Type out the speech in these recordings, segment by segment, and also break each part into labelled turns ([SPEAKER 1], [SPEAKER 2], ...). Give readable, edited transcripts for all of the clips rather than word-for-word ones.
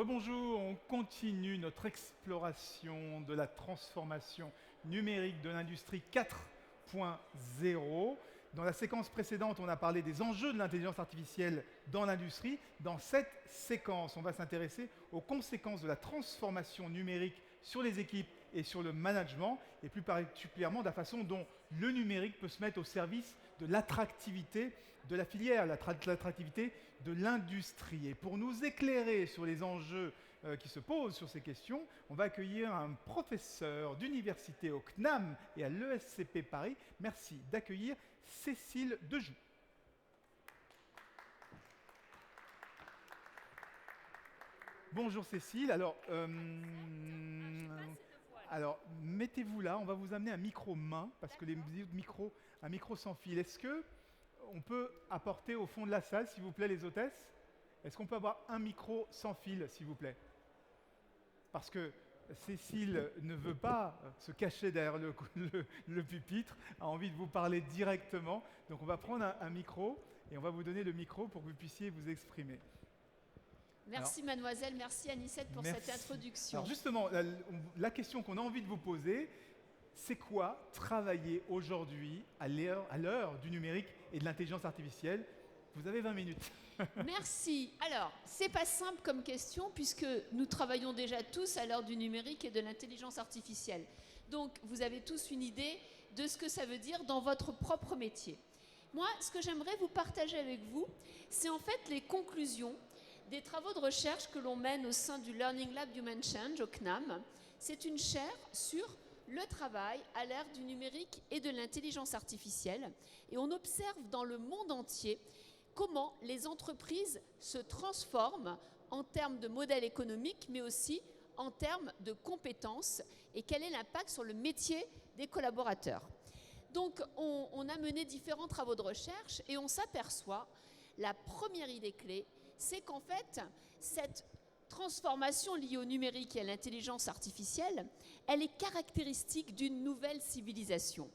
[SPEAKER 1] Rebonjour, on continue notre exploration de la transformation numérique de l'industrie 4.0. Dans la séquence précédente, on a parlé des enjeux de l'intelligence artificielle dans l'industrie. Dans cette séquence, on va s'intéresser aux conséquences de la transformation numérique sur les équipes et sur le management, et plus particulièrement de la façon dont le numérique peut se mettre au service de l'attractivité de la filière, l'attractivité de l'industrie. Et pour nous éclairer sur les enjeux qui se posent sur ces questions, on va accueillir un professeur d'université au CNAM et à l'ESCP Paris. Merci d'accueillir Cécile Dejoux. Bonjour Cécile, alors mettez-vous là, on va vous amener un micro main, parce que les micros, un micro sans fil. Est-ce que on peut apporter au fond de la salle, s'il vous plaît, les hôtesses? Est-ce qu'on peut avoir un micro sans fil, s'il vous plaît? Parce que Cécile ne veut pas se cacher derrière le pupitre, a envie de vous parler directement. Donc on va prendre un micro et on va vous donner le micro pour que vous puissiez vous exprimer.
[SPEAKER 2] Merci mademoiselle, merci Anicette pour cette introduction.
[SPEAKER 1] Alors justement, la question qu'on a envie de vous poser, c'est quoi travailler aujourd'hui à l'heure du numérique et de l'intelligence artificielle? Vous avez 20 minutes.
[SPEAKER 2] Merci. Alors, c'est pas simple comme question puisque nous travaillons déjà tous à l'heure du numérique et de l'intelligence artificielle. Donc, vous avez tous une idée de ce que ça veut dire dans votre propre métier. Moi, ce que j'aimerais vous partager avec vous, c'est en fait les conclusions des travaux de recherche que l'on mène au sein du Learning Lab Human Change au CNAM. C'est une chaire sur le travail à l'ère du numérique et de l'intelligence artificielle. Et on observe dans le monde entier comment les entreprises se transforment en termes de modèle économique, mais aussi en termes de compétences et quel est l'impact sur le métier des collaborateurs. Donc, on a mené différents travaux de recherche et on s'aperçoit, la première idée clé, c'est qu'en fait, cette transformation liée au numérique et à l'intelligence artificielle, elle est caractéristique d'une nouvelle civilisation.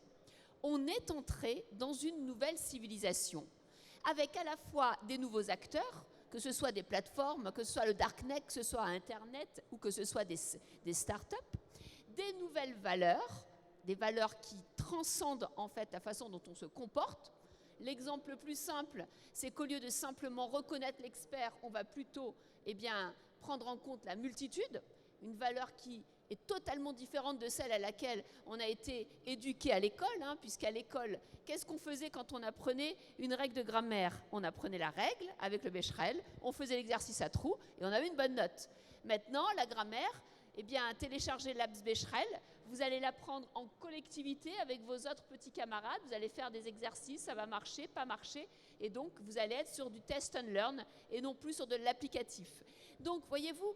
[SPEAKER 2] On est entré dans une nouvelle civilisation, avec à la fois des nouveaux acteurs, que ce soit des plateformes, que ce soit le darknet, que ce soit Internet ou que ce soit des startups, des nouvelles valeurs, des valeurs qui transcendent en fait la façon dont on se comporte. L'exemple le plus simple, c'est qu'au lieu de simplement reconnaître l'expert, on va plutôt prendre en compte la multitude, une valeur qui est totalement différente de celle à laquelle on a été éduqué à l'école, puisqu'à l'école, qu'est-ce qu'on faisait quand on apprenait une règle de grammaire? On apprenait la règle avec le Becherel, on faisait l'exercice à trous et on avait une bonne note. Maintenant, la grammaire, téléchargez l'apps Becherel, vous allez l'apprendre en collectivité avec vos autres petits camarades, vous allez faire des exercices, ça va marcher, pas marcher, et donc vous allez être sur du test and learn et non plus sur de l'applicatif. Donc, voyez-vous,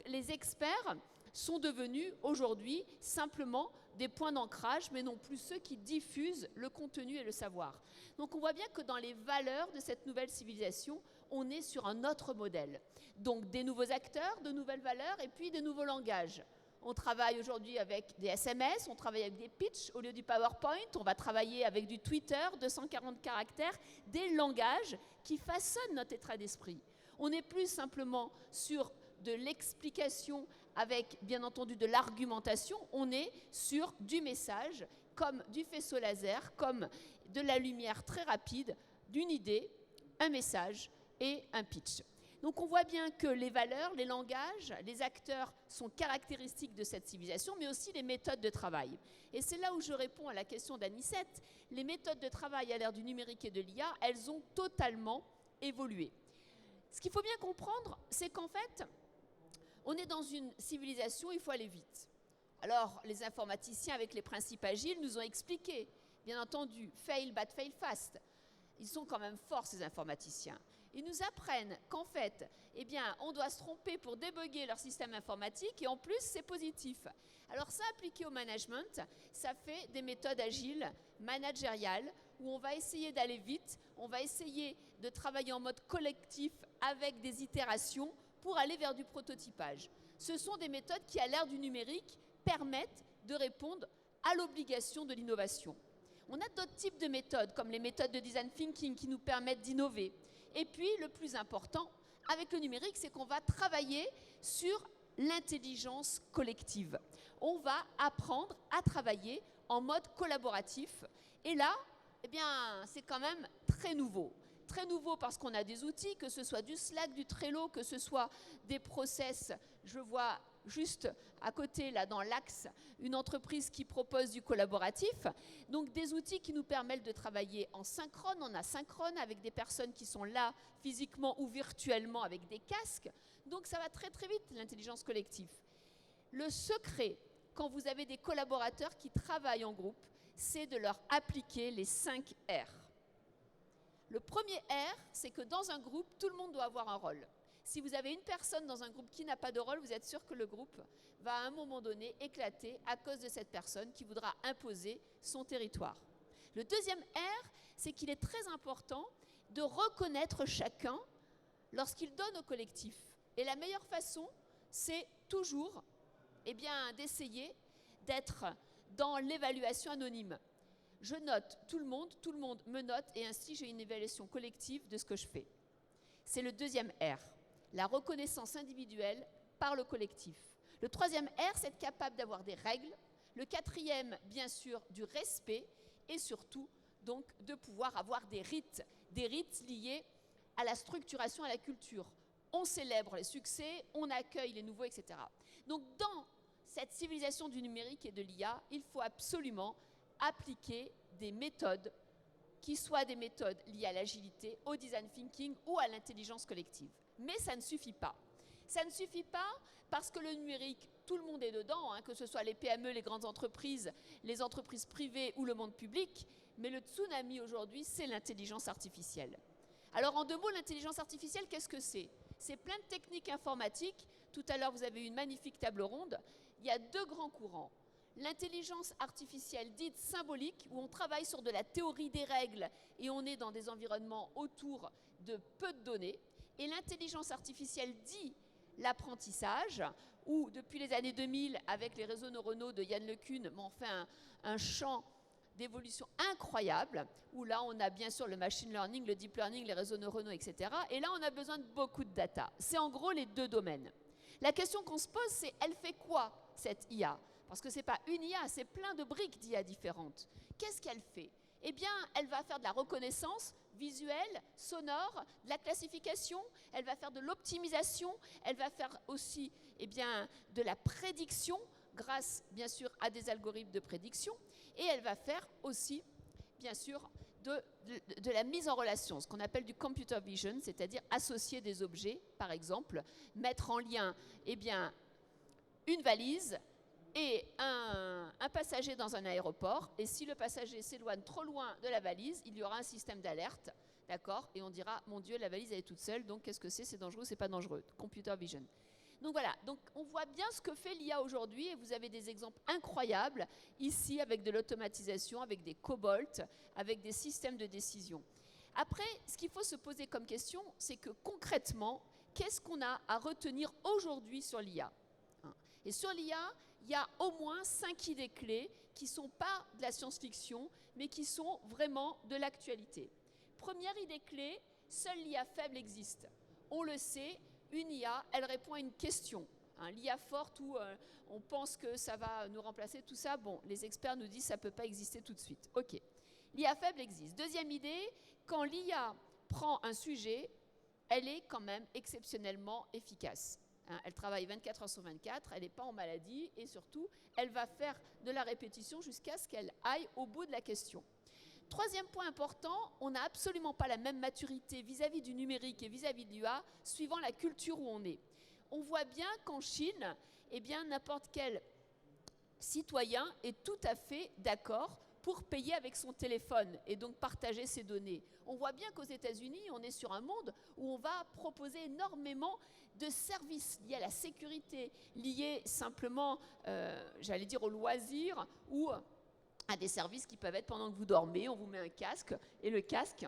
[SPEAKER 2] les experts sont devenus aujourd'hui simplement des points d'ancrage, mais non plus ceux qui diffusent le contenu et le savoir. Donc on voit bien que dans les valeurs de cette nouvelle civilisation, on est sur un autre modèle. Donc des nouveaux acteurs, de nouvelles valeurs et puis de nouveaux langages. On travaille aujourd'hui avec des SMS, on travaille avec des pitchs au lieu du PowerPoint, on va travailler avec du Twitter, 240 caractères, des langages qui façonnent notre état d'esprit. On n'est plus simplement sur de l'explication avec, bien entendu, de l'argumentation, on est sur du message, comme du faisceau laser, comme de la lumière très rapide, d'une idée, un message et un pitch. Donc on voit bien que les valeurs, les langages, les acteurs sont caractéristiques de cette civilisation, mais aussi les méthodes de travail. Et c'est là où je réponds à la question d'Anicette. Les méthodes de travail à l'ère du numérique et de l'IA, elles ont totalement évolué. Ce qu'il faut bien comprendre, c'est qu'en fait, on est dans une civilisation, il faut aller vite. Alors, les informaticiens, avec les principes agiles, nous ont expliqué, bien entendu, fail but fail fast. Ils sont quand même forts, ces informaticiens. Ils nous apprennent qu'en fait, on doit se tromper pour débugger leur système informatique et en plus, c'est positif. Alors ça, appliqué au management, ça fait des méthodes agiles, managériales, où on va essayer d'aller vite, on va essayer de travailler en mode collectif avec des itérations pour aller vers du prototypage. Ce sont des méthodes qui, à l'ère du numérique, permettent de répondre à l'obligation de l'innovation. On a d'autres types de méthodes, comme les méthodes de design thinking qui nous permettent d'innover. Et puis, le plus important, avec le numérique, c'est qu'on va travailler sur l'intelligence collective. On va apprendre à travailler en mode collaboratif. Et là, eh bien, c'est quand même très nouveau. Très nouveau parce qu'on a des outils, que ce soit du Slack, du Trello, que ce soit des process. Je vois juste à côté, là, dans l'axe, une entreprise qui propose du collaboratif. Donc, des outils qui nous permettent de travailler en synchrone, en asynchrone, avec des personnes qui sont là physiquement ou virtuellement avec des casques. Donc, ça va très, très vite, l'intelligence collective. Le secret, quand vous avez des collaborateurs qui travaillent en groupe, c'est de leur appliquer les 5 R. Le premier R, c'est que dans un groupe, tout le monde doit avoir un rôle. Si vous avez une personne dans un groupe qui n'a pas de rôle, vous êtes sûr que le groupe va à un moment donné éclater à cause de cette personne qui voudra imposer son territoire. Le deuxième R, c'est qu'il est très important de reconnaître chacun lorsqu'il donne au collectif. Et la meilleure façon, c'est toujours d'essayer d'être dans l'évaluation anonyme. Je note tout le monde me note, et ainsi j'ai une évaluation collective de ce que je fais. C'est le deuxième R, la reconnaissance individuelle par le collectif. Le troisième R, c'est être capable d'avoir des règles. Le quatrième, bien sûr, du respect, et surtout, donc, de pouvoir avoir des rites liés à la structuration, à la culture. On célèbre les succès, on accueille les nouveaux, etc. Donc, dans cette civilisation du numérique et de l'IA, il faut absolument appliquer des méthodes qui soient des méthodes liées à l'agilité, au design thinking ou à l'intelligence collective. Mais ça ne suffit pas. Ça ne suffit pas parce que le numérique, tout le monde est dedans, que ce soit les PME, les grandes entreprises, les entreprises privées ou le monde public. Mais le tsunami aujourd'hui, c'est l'intelligence artificielle. Alors en 2 mots, l'intelligence artificielle, qu'est-ce que c'est? C'est plein de techniques informatiques. Tout à l'heure, vous avez eu une magnifique table ronde. Il y a 2 grands courants. L'intelligence artificielle dite symbolique, où on travaille sur de la théorie des règles et on est dans des environnements autour de peu de données. Et l'intelligence artificielle dit l'apprentissage, où depuis les années 2000, avec les réseaux neuronaux de Yann LeCun, m'ont fait un champ d'évolution incroyable, où là on a bien sûr le machine learning, le deep learning, les réseaux neuronaux, etc. Et là on a besoin de beaucoup de data. C'est en gros les 2 domaines. La question qu'on se pose, c'est elle fait quoi cette IA? Parce que ce n'est pas une IA, c'est plein de briques d'IA différentes. Qu'est-ce qu'elle fait? Eh bien, elle va faire de la reconnaissance visuelle, sonore, de la classification, elle va faire de l'optimisation, elle va faire aussi de la prédiction, grâce bien sûr à des algorithmes de prédiction, et elle va faire aussi, bien sûr, de la mise en relation, ce qu'on appelle du computer vision, c'est-à-dire associer des objets, par exemple, mettre en lien une valise et un passager dans un aéroport, et si le passager s'éloigne trop loin de la valise, il y aura un système d'alerte, d'accord? Et on dira, mon Dieu, la valise elle est toute seule, donc qu'est-ce que c'est? C'est dangereux, c'est pas dangereux. Computer vision. Donc voilà, donc on voit bien ce que fait l'IA aujourd'hui, et vous avez des exemples incroyables ici avec de l'automatisation, avec des cobots, avec des systèmes de décision. Après, ce qu'il faut se poser comme question, c'est que concrètement, qu'est-ce qu'on a à retenir aujourd'hui sur l'IA? Et sur l'IA, il y a au moins 5 idées clés qui ne sont pas de la science-fiction, mais qui sont vraiment de l'actualité. Première idée clé, seule l'IA faible existe. On le sait, une IA, elle répond à une question. L'IA forte où on pense que ça va nous remplacer, tout ça, bon, les experts nous disent que ça ne peut pas exister tout de suite. Ok, l'IA faible existe. Deuxième idée, quand l'IA prend un sujet, elle est quand même exceptionnellement efficace. Elle travaille 24 heures sur 24, elle n'est pas en maladie et surtout, elle va faire de la répétition jusqu'à ce qu'elle aille au bout de la question. Troisième point important, on n'a absolument pas la même maturité vis-à-vis du numérique et vis-à-vis de l'IA suivant la culture où on est. On voit bien qu'en Chine, n'importe quel citoyen est tout à fait d'accord pour payer avec son téléphone et donc partager ses données. On voit bien qu'aux États-Unis, on est sur un monde où on va proposer énormément de services liés à la sécurité, liés simplement, au loisir ou à des services qui peuvent être pendant que vous dormez, on vous met un casque et le casque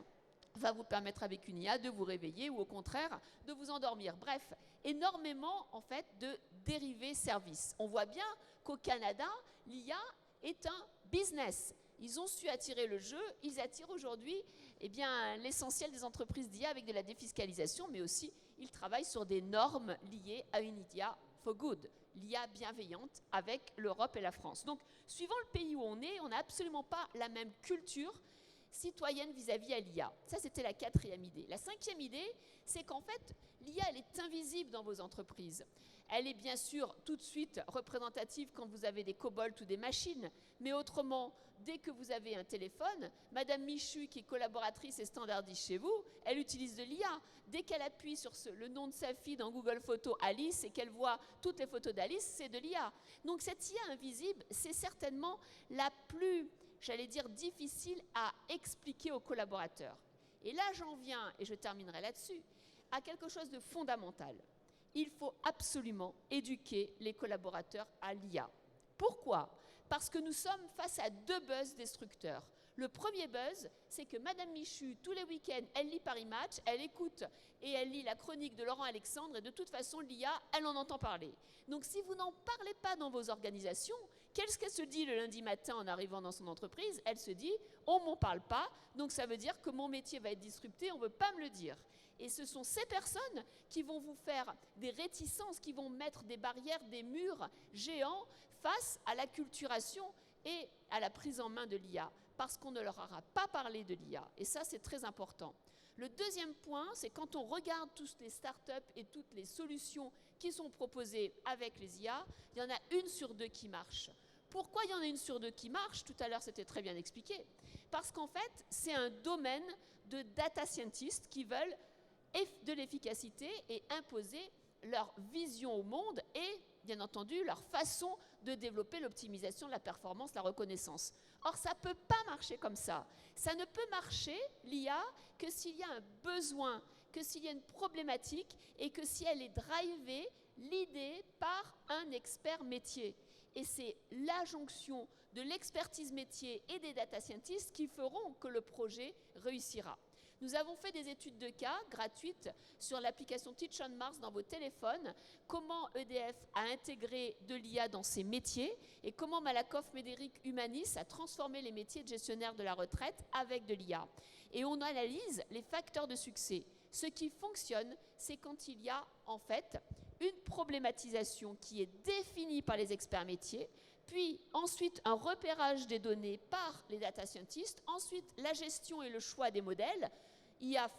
[SPEAKER 2] va vous permettre avec une IA de vous réveiller ou au contraire de vous endormir. Bref, énormément en fait de dérivés services. On voit bien qu'au Canada, l'IA est un business. Ils ont su attirer le jeu, ils attirent aujourd'hui l'essentiel des entreprises d'IA avec de la défiscalisation, mais aussi ils travaillent sur des normes liées à une IA for good, l'IA bienveillante avec l'Europe et la France. Donc, suivant le pays où on est, on n'a absolument pas la même culture citoyenne vis-à-vis à l'IA. Ça, c'était la 4e idée. La 5e idée, c'est qu'en fait, l'IA, elle est invisible dans vos entreprises. Elle est bien sûr tout de suite représentative quand vous avez des cobolts ou des machines, mais autrement, dès que vous avez un téléphone, Madame Michu, qui est collaboratrice et standardiste chez vous, elle utilise de l'IA. Dès qu'elle appuie sur le nom de sa fille dans Google Photos, Alice, et qu'elle voit toutes les photos d'Alice, c'est de l'IA. Donc cette IA invisible, c'est certainement la plus, j'allais dire, difficile à expliquer aux collaborateurs. Et là, j'en viens, et je terminerai là-dessus, à quelque chose de fondamental. Il faut absolument éduquer les collaborateurs à l'IA. Pourquoi ? Parce que nous sommes face à 2 buzz destructeurs. Le premier buzz, c'est que Madame Michu, tous les week-ends, elle lit Paris Match, elle écoute et elle lit la chronique de Laurent Alexandre, et de toute façon, l'IA, elle en entend parler. Donc si vous n'en parlez pas dans vos organisations, qu'est-ce qu'elle se dit le lundi matin en arrivant dans son entreprise ? Elle se dit, on ne m'en parle pas, donc ça veut dire que mon métier va être disrupté, on ne veut pas me le dire. Et ce sont ces personnes qui vont vous faire des réticences, qui vont mettre des barrières, des murs géants face à l'acculturation et à la prise en main de l'IA, parce qu'on ne leur aura pas parlé de l'IA. Et ça, c'est très important. Le deuxième point, c'est quand on regarde toutes les startups et toutes les solutions qui sont proposées avec les IA, il y en a 1 sur 2 qui marche. Pourquoi il y en a 1 sur 2 qui marche ? Tout à l'heure, c'était très bien expliqué. Parce qu'en fait, c'est un domaine de data scientists qui veulent de l'efficacité et imposer leur vision au monde et, bien entendu, leur façon de développer l'optimisation de la performance, la reconnaissance. Or, ça ne peut pas marcher comme ça. Ça ne peut marcher, l'IA, que s'il y a un besoin, que s'il y a une problématique et que si elle est drivée, l'idée par un expert métier. Et c'est la jonction de l'expertise métier et des data scientists qui feront que le projet réussira. Nous avons fait des études de cas gratuites sur l'application Teach on Mars dans vos téléphones, comment EDF a intégré de l'IA dans ses métiers et comment Malakoff Médéric Humanis a transformé les métiers de gestionnaire de la retraite avec de l'IA. Et on analyse les facteurs de succès. Ce qui fonctionne, c'est quand il y a en fait une problématisation qui est définie par les experts métiers, puis ensuite un repérage des données par les data scientists, ensuite la gestion et le choix des modèles, IA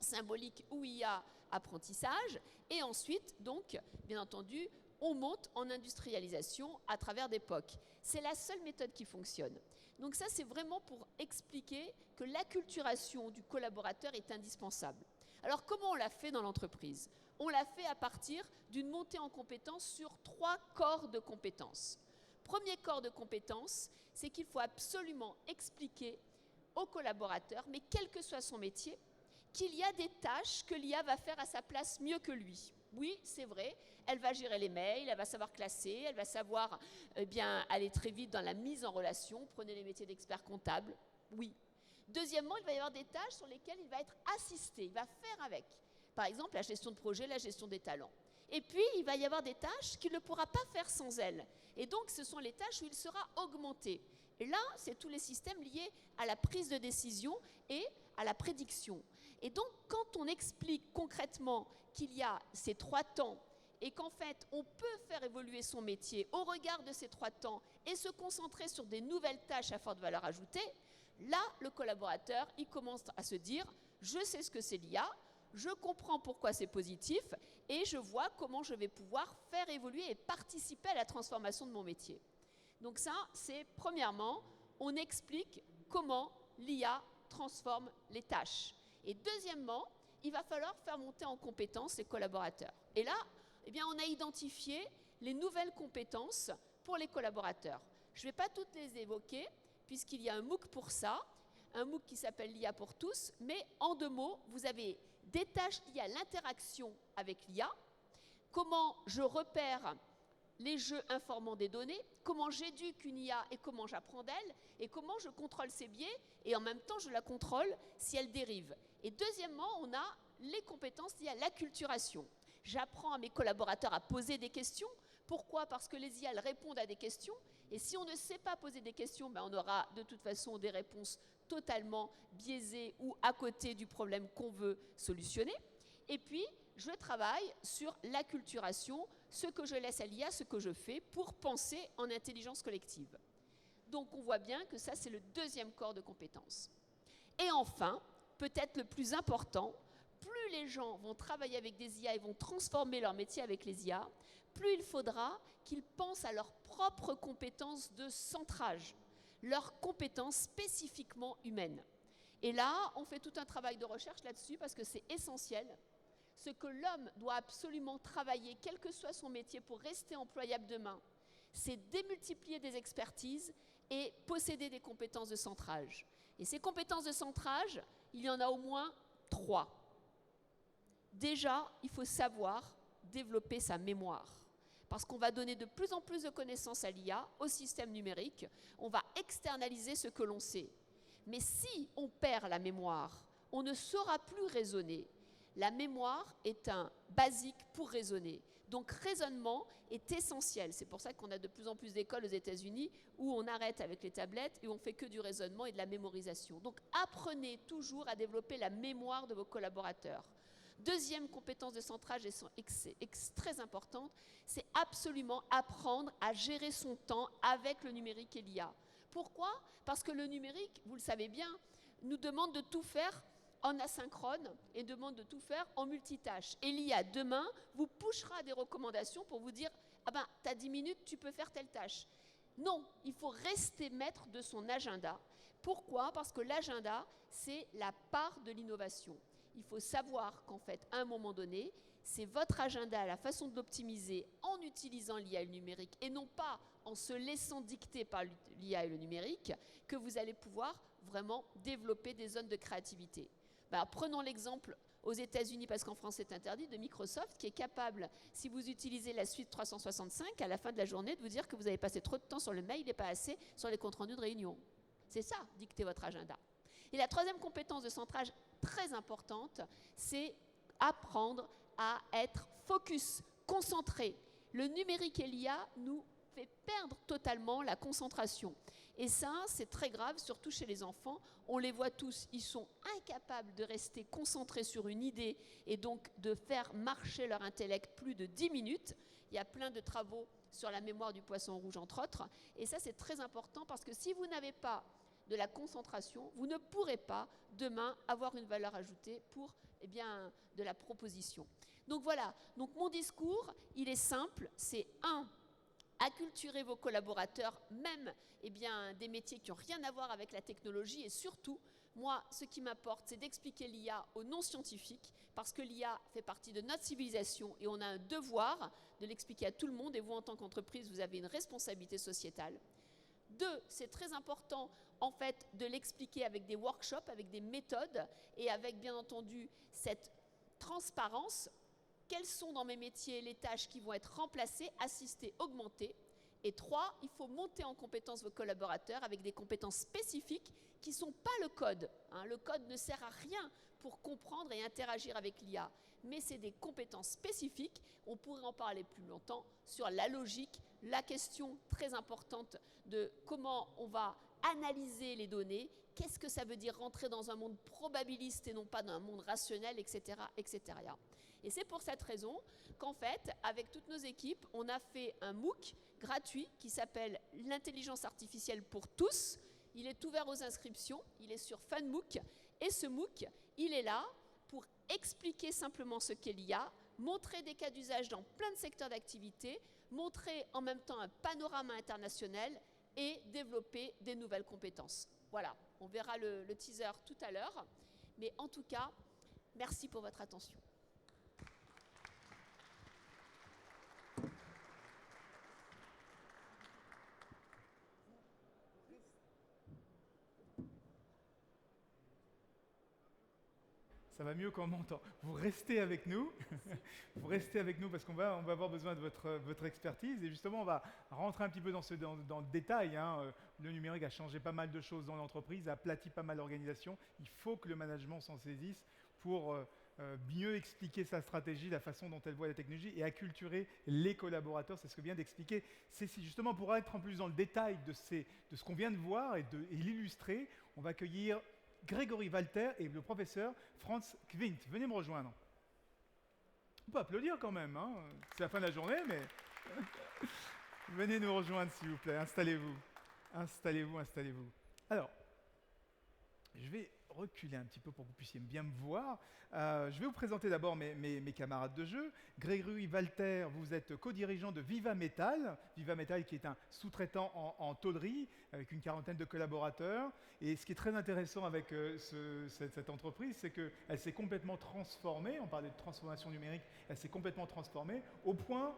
[SPEAKER 2] symbolique ou IA apprentissage, et ensuite, donc, bien entendu, on monte en industrialisation à travers des POC. C'est la seule méthode qui fonctionne. Donc ça, c'est vraiment pour expliquer que l'acculturation du collaborateur est indispensable. Alors, comment on l'a fait dans l'entreprise ? On l'a fait à partir d'une montée en compétences sur 3 corps de compétences. Premier corps de compétences, c'est qu'il faut absolument expliquer au collaborateur, mais quel que soit son métier, qu'il y a des tâches que l'IA va faire à sa place mieux que lui. Oui, c'est vrai, elle va gérer les mails, elle va savoir classer, elle va savoir aller très vite dans la mise en relation. Prenez les métiers d'expert comptable, oui. Deuxièmement, il va y avoir des tâches sur lesquelles il va être assisté, il va faire avec. Par exemple, la gestion de projet, la gestion des talents. Et puis, il va y avoir des tâches qu'il ne pourra pas faire sans elle. Et donc, ce sont les tâches où il sera augmenté. Et là, c'est tous les systèmes liés à la prise de décision et à la prédiction. Et donc, quand on explique concrètement qu'il y a ces 3 temps et qu'en fait, on peut faire évoluer son métier au regard de ces 3 temps et se concentrer sur des nouvelles tâches à forte valeur ajoutée, là, le collaborateur, il commence à se dire « je sais ce que c'est l'IA ». Je comprends pourquoi c'est positif et je vois comment je vais pouvoir faire évoluer et participer à la transformation de mon métier. Donc ça, c'est premièrement, on explique comment l'IA transforme les tâches. Et deuxièmement, il va falloir faire monter en compétences les collaborateurs. Et là, on a identifié les nouvelles compétences pour les collaborateurs. Je ne vais pas toutes les évoquer puisqu'il y a un MOOC pour ça, un MOOC qui s'appelle l'IA pour tous, mais en 2 mots, vous avez des tâches liées à l'interaction avec l'IA, comment je repère les jeux informant des données, comment j'éduque une IA et comment j'apprends d'elle, et comment je contrôle ses biais, et en même temps je la contrôle si elle dérive. Et deuxièmement, on a les compétences liées à l'acculturation. J'apprends à mes collaborateurs à poser des questions. Pourquoi ? Parce que les IA, elles répondent à des questions, et si on ne sait pas poser des questions, on aura de toute façon des réponses totalement biaisés ou à côté du problème qu'on veut solutionner. Et puis, je travaille sur l'acculturation, ce que je laisse à l'IA, ce que je fais pour penser en intelligence collective. Donc, on voit bien que ça, c'est le deuxième corps de compétences. Et enfin, peut-être le plus important, plus les gens vont travailler avec des IA et vont transformer leur métier avec les IA, plus il faudra qu'ils pensent à leurs propres compétences de centrage, leurs compétences spécifiquement humaines. Et là, on fait tout un travail de recherche là-dessus parce que c'est essentiel. Ce que l'homme doit absolument travailler, quel que soit son métier, pour rester employable demain, c'est démultiplier des expertises et posséder des compétences de centrage. Et ces compétences de centrage, il y en a au moins 3. Déjà, il faut savoir développer sa mémoire. Parce qu'on va donner de plus en plus de connaissances à l'IA, au système numérique, on va externaliser ce que l'on sait. Mais si on perd la mémoire, on ne saura plus raisonner. La mémoire est un basique pour raisonner. Donc raisonnement est essentiel. C'est pour ça qu'on a de plus en plus d'écoles aux États-Unis où on arrête avec les tablettes et on fait que du raisonnement et de la mémorisation. Donc apprenez toujours à développer la mémoire de vos collaborateurs. Deuxième compétence de centrage très importante, c'est absolument apprendre à gérer son temps avec le numérique et l'IA. Pourquoi? Parce que le numérique, vous le savez bien, nous demande de tout faire en asynchrone et demande de tout faire en multitâche. Et l'IA, demain, vous poussera des recommandations pour vous dire « Ah ben, tu as 10 minutes, tu peux faire telle tâche ». Non, il faut rester maître de son agenda. Pourquoi? Parce que l'agenda, c'est la part de l'innovation. Il faut savoir qu'en fait, à un moment donné, c'est votre agenda, la façon de l'optimiser en utilisant l'IA et le numérique et non pas en se laissant dicter par l'IA et le numérique que vous allez pouvoir vraiment développer des zones de créativité. Ben, prenons l'exemple aux États-Unis, parce qu'en France c'est interdit, de Microsoft, qui est capable, si vous utilisez la suite 365, à la fin de la journée, de vous dire que vous avez passé trop de temps sur le mail et pas assez sur les comptes rendus de réunion. C'est ça, dicter votre agenda. Et la troisième compétence de centrage très importante, c'est apprendre à être focus, concentré. Le numérique et l'IA nous fait perdre totalement la concentration. Et ça, c'est très grave, surtout chez les enfants. On les voit tous, ils sont incapables de rester concentrés sur une idée et donc de faire marcher leur intellect plus de 10 minutes. Il y a plein de travaux sur la mémoire du poisson rouge, entre autres. Et ça, c'est très important parce que si vous n'avez pas de la concentration, vous ne pourrez pas demain avoir une valeur ajoutée pour de la proposition. Donc voilà, donc mon discours, il est simple, c'est acculturer vos collaborateurs, même des métiers qui n'ont rien à voir avec la technologie et surtout, moi, ce qui m'importe, c'est d'expliquer l'IA aux non-scientifiques parce que l'IA fait partie de notre civilisation et on a un devoir de l'expliquer à tout le monde et vous, en tant qu'entreprise, vous avez une responsabilité sociétale. 2, c'est très important en fait de l'expliquer avec des workshops, avec des méthodes et avec bien entendu cette transparence. Quelles sont dans mes métiers les tâches qui vont être remplacées, assistées, augmentées? Et 3, il faut monter en compétence vos collaborateurs avec des compétences spécifiques qui ne sont pas le code. Le code ne sert à rien pour comprendre et interagir avec l'IA, mais c'est des compétences spécifiques. On pourrait en parler plus longtemps sur la logique, la question très importante de comment on va analyser les données, qu'est-ce que ça veut dire rentrer dans un monde probabiliste et non pas dans un monde rationnel, etc., etc. Et c'est pour cette raison qu'en fait, avec toutes nos équipes, on a fait un MOOC gratuit qui s'appelle l'intelligence artificielle pour tous. Il est ouvert aux inscriptions, il est sur FunMOOC. Et ce MOOC, il est là pour expliquer simplement ce qu'est l'IA, montrer des cas d'usage dans plein de secteurs d'activité, montrer en même temps un panorama international et développer des nouvelles compétences. Voilà, on verra le teaser tout à l'heure. Mais en tout cas, merci pour votre attention.
[SPEAKER 1] Ça va mieux quand on m'entend. Vous restez avec nous. Vous restez avec nous parce qu'on va avoir besoin de votre expertise. Et justement, on va rentrer un petit peu dans le détail. Le numérique a changé pas mal de choses dans l'entreprise, a aplati pas mal d'organisations. Il faut que le management s'en saisisse pour mieux expliquer sa stratégie, la façon dont elle voit la technologie et acculturer les collaborateurs. C'est ce que vient d'expliquer. C'est justement pour être en plus dans le détail de ce qu'on vient de voir et l'illustrer, on va accueillir Grégory Walter et le professeur Franz Quint. Venez me rejoindre. On peut applaudir quand même, hein. C'est la fin de la journée, mais venez nous rejoindre s'il vous plaît. Installez-vous. Installez-vous. Alors, je vais reculer un petit peu pour que vous puissiez bien me voir. Je vais vous présenter d'abord mes camarades de jeu. Grégory Walter, vous êtes co-dirigeant de Viva Metal. Viva Metal qui est un sous-traitant en tôlerie avec une quarantaine de collaborateurs. Et ce qui est très intéressant avec cette entreprise, c'est qu'elle s'est complètement transformée. On parlait de transformation numérique. Elle s'est complètement transformée au point...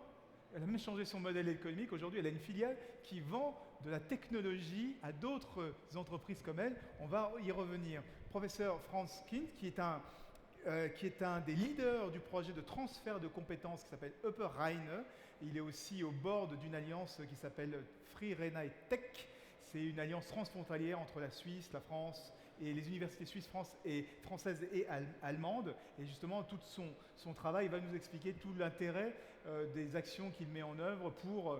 [SPEAKER 1] Elle a même changé son modèle économique. Aujourd'hui, elle a une filiale qui vend de la technologie à d'autres entreprises comme elle. On va y revenir. Professeur Franz Quint, qui est un des leaders du projet de transfert de compétences qui s'appelle Upper Rhine. Il est aussi au board d'une alliance qui s'appelle Free Rhine Tech. C'est une alliance transfrontalière entre la Suisse, la France et les universités suisses, françaises et allemandes. Et justement, tout son travail va nous expliquer tout l'intérêt des actions qu'il met en œuvre pour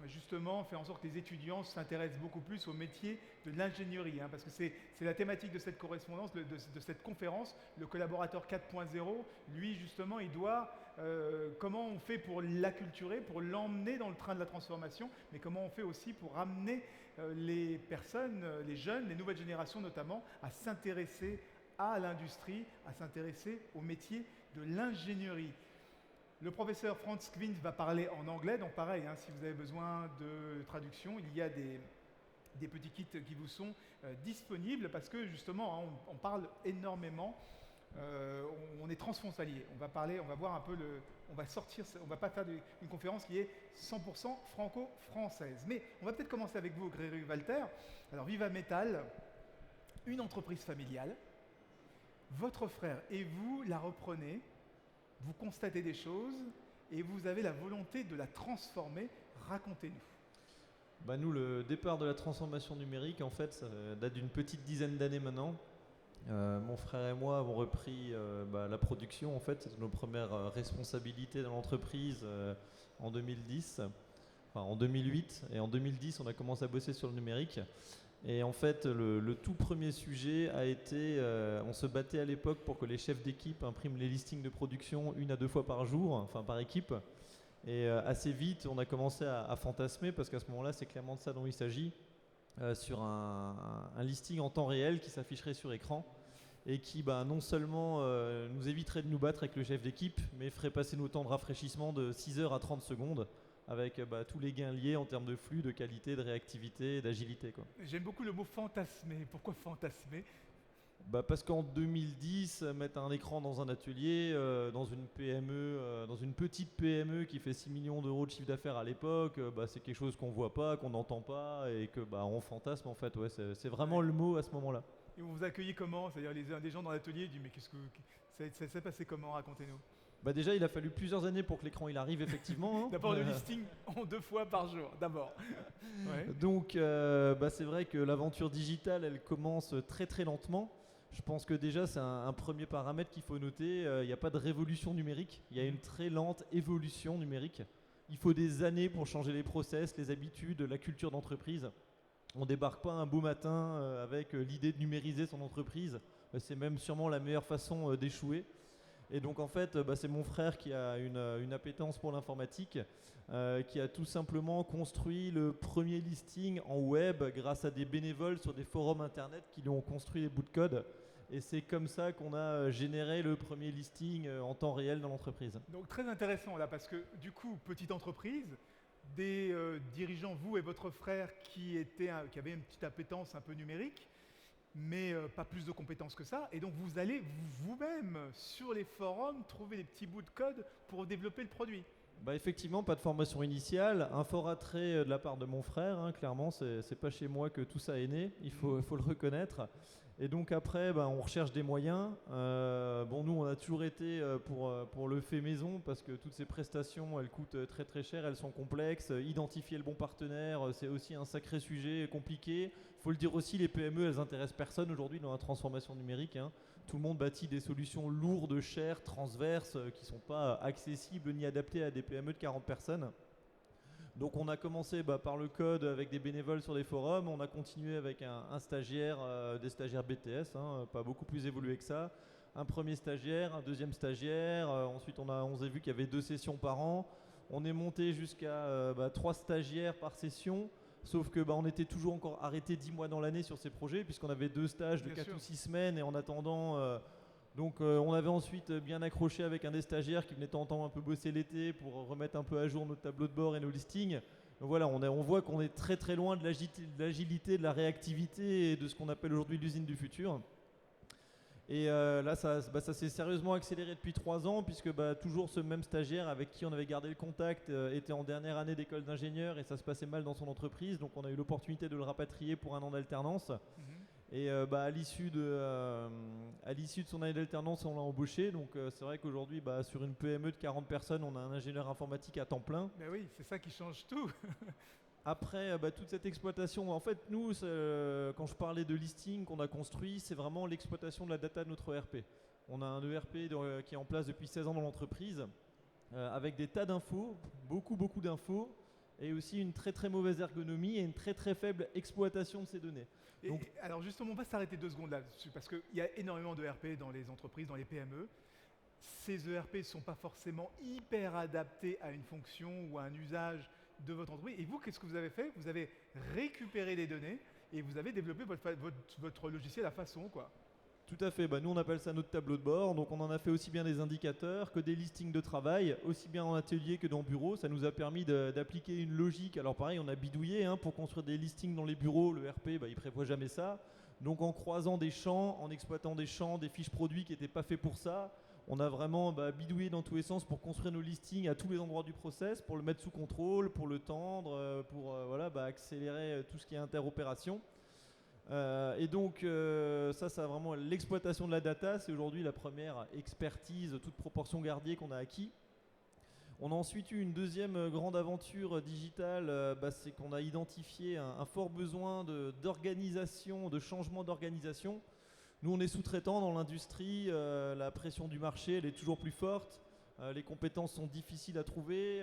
[SPEAKER 1] justement faire en sorte que les étudiants s'intéressent beaucoup plus au métier de l'ingénierie. Parce que c'est la thématique de cette correspondance, de cette conférence. Le collaborateur 4.0, lui justement, il doit... comment on fait pour l'acculturer, pour l'emmener dans le train de la transformation, mais comment on fait aussi pour ramener les personnes, les jeunes, les nouvelles générations notamment, à s'intéresser à l'industrie, à s'intéresser au métier de l'ingénierie. Le professeur Franz Quint va parler en anglais, donc pareil, si vous avez besoin de traduction, il y a des petits kits qui vous sont disponibles parce que justement, on parle énormément. On est transfrontalier. On va voir un peu on va pas faire une conférence qui est 100% franco-française. Mais on va peut-être commencer avec vous, Grégory Walter. Alors, Viva Metal, une entreprise familiale. Votre frère et vous la reprenez. Vous constatez des choses et vous avez la volonté de la transformer. Racontez-nous.
[SPEAKER 3] Nous, le départ de la transformation numérique, en fait, ça date d'une petite dizaine d'années maintenant. Mon frère et moi avons repris la production. En fait, c'était nos premières responsabilités dans l'entreprise en 2010, en 2008. Et en 2010, on a commencé à bosser sur le numérique. Et en fait, le tout premier sujet a été, on se battait à l'époque pour que les chefs d'équipe impriment les listings de production 1 à 2 fois par jour, par équipe. Et assez vite, on a commencé à fantasmer, parce qu'à ce moment-là, c'est clairement de ça dont il s'agit, sur un listing en temps réel qui s'afficherait sur écran et qui non seulement nous éviterait de nous battre avec le chef d'équipe, mais ferait passer nos temps de rafraîchissement de 6 heures à 30 secondes avec tous les gains liés en termes de flux, de qualité, de réactivité, d'agilité, quoi.
[SPEAKER 1] J'aime beaucoup le mot fantasmer. Pourquoi fantasmer ?
[SPEAKER 3] Parce qu'en 2010, mettre un écran dans un atelier, dans une PME, dans une petite PME qui fait 6 millions d'euros de chiffre d'affaires à l'époque, c'est quelque chose qu'on ne voit pas, qu'on n'entend pas et que on fantasme en fait. Ouais, c'est vraiment le mot à ce moment-là.
[SPEAKER 1] Et vous vous accueillez comment ? C'est-à-dire les gens dans l'atelier disent mais qu'est-ce que ça s'est passé comment ? Racontez-nous.
[SPEAKER 3] Déjà, il a fallu plusieurs années pour que l'écran il arrive effectivement.
[SPEAKER 1] D'abord le listing en 2 fois par jour, d'abord. Ouais.
[SPEAKER 3] Donc c'est vrai que l'aventure digitale, elle commence très très lentement. Je pense que déjà c'est un premier paramètre qu'il faut noter. Il n'y a pas de révolution numérique, il y a une très lente évolution numérique. Il faut des années pour changer les process, les habitudes, la culture d'entreprise. On ne débarque pas un beau matin avec l'idée de numériser son entreprise. C'est même sûrement la meilleure façon d'échouer. Et donc en fait, c'est mon frère qui a une appétence pour l'informatique, qui a tout simplement construit le premier listing en web grâce à des bénévoles sur des forums internet qui lui ont construit des bouts de code. Et c'est comme ça qu'on a généré le premier listing en temps réel dans l'entreprise.
[SPEAKER 1] Donc très intéressant là, parce que du coup, petite entreprise, des dirigeants, vous et votre frère, qui avaient une petite appétence un peu numérique, mais pas plus de compétences que ça. Et donc vous allez vous-même sur les forums trouver des petits bouts de code pour développer le produit.
[SPEAKER 3] Effectivement, pas de formation initiale, un fort attrait de la part de mon frère, clairement, c'est pas chez moi que tout ça est né, il faut le reconnaître. Et donc après, on recherche des moyens. Nous, on a toujours été pour le fait maison parce que toutes ces prestations, elles coûtent très très cher, elles sont complexes. Identifier le bon partenaire, c'est aussi un sacré sujet compliqué. Il faut le dire aussi, les PME, elles intéressent personne aujourd'hui dans la transformation numérique. Tout le monde bâtit des solutions lourdes, chères, transverses, qui ne sont pas accessibles ni adaptées à des PME de 40 personnes. Donc on a commencé par le code avec des bénévoles sur des forums, on a continué avec un stagiaire, des stagiaires BTS, pas beaucoup plus évolué que ça, un premier stagiaire, un deuxième stagiaire, ensuite on s'est vu qu'il y avait 2 sessions par an, on est monté jusqu'à 3 stagiaires par session, sauf que on était toujours encore arrêté 10 mois dans l'année sur ces projets puisqu'on avait 2 stages de 4 ou 6 semaines et en attendant... on avait ensuite bien accroché avec un des stagiaires qui venait de temps en temps un peu bosser l'été pour remettre un peu à jour notre tableau de bord et nos listings. Donc voilà, on voit qu'on est très très loin de l'agilité, de la réactivité et de ce qu'on appelle aujourd'hui l'usine du futur. Et là, ça s'est sérieusement accéléré depuis 3 ans puisque toujours ce même stagiaire avec qui on avait gardé le contact était en dernière année d'école d'ingénieur et ça se passait mal dans son entreprise. Donc on a eu l'opportunité de le rapatrier pour un an d'alternance. Et à l'issue de son année d'alternance, on l'a embauché. Donc c'est vrai qu'aujourd'hui, sur une PME de 40 personnes, on a un ingénieur informatique à temps plein.
[SPEAKER 1] Mais oui, c'est ça qui change tout.
[SPEAKER 3] Après, toute cette exploitation, en fait, nous, quand je parlais de listing qu'on a construit, c'est vraiment l'exploitation de la data de notre ERP. On a un ERP qui est en place depuis 16 ans dans l'entreprise, avec des tas d'infos, beaucoup d'infos, et aussi une très très mauvaise ergonomie et une très très faible exploitation de ces données.
[SPEAKER 1] Alors justement, on va s'arrêter 2 secondes là-dessus, parce qu'il y a énormément d'ERP dans les entreprises, dans les PME. Ces ERP ne sont pas forcément hyper adaptés à une fonction ou à un usage de votre entreprise. Et vous, qu'est-ce que vous avez fait? Vous avez récupéré les données et vous avez développé votre logiciel à façon, quoi.
[SPEAKER 3] Tout à fait, nous on appelle ça notre tableau de bord, donc on en a fait aussi bien des indicateurs que des listings de travail, aussi bien en atelier que dans le bureau. Ça nous a permis d'appliquer une logique. Alors pareil, on a bidouillé pour construire des listings dans les bureaux, le RP il prévoit jamais ça. Donc en croisant des champs, en exploitant des champs, des fiches produits qui n'étaient pas faits pour ça, on a vraiment bidouillé dans tous les sens pour construire nos listings à tous les endroits du process, pour le mettre sous contrôle, pour le tendre, pour accélérer tout ce qui est interopération. Et donc ça vraiment l'exploitation de la data, c'est aujourd'hui la première expertise, toute proportion gardée, qu'on a acquis. On a ensuite eu une deuxième grande aventure digitale, c'est qu'on a identifié un fort besoin d'organisation, de changement d'organisation. Nous on est sous-traitants dans l'industrie, la pression du marché elle est toujours plus forte, les compétences sont difficiles à trouver.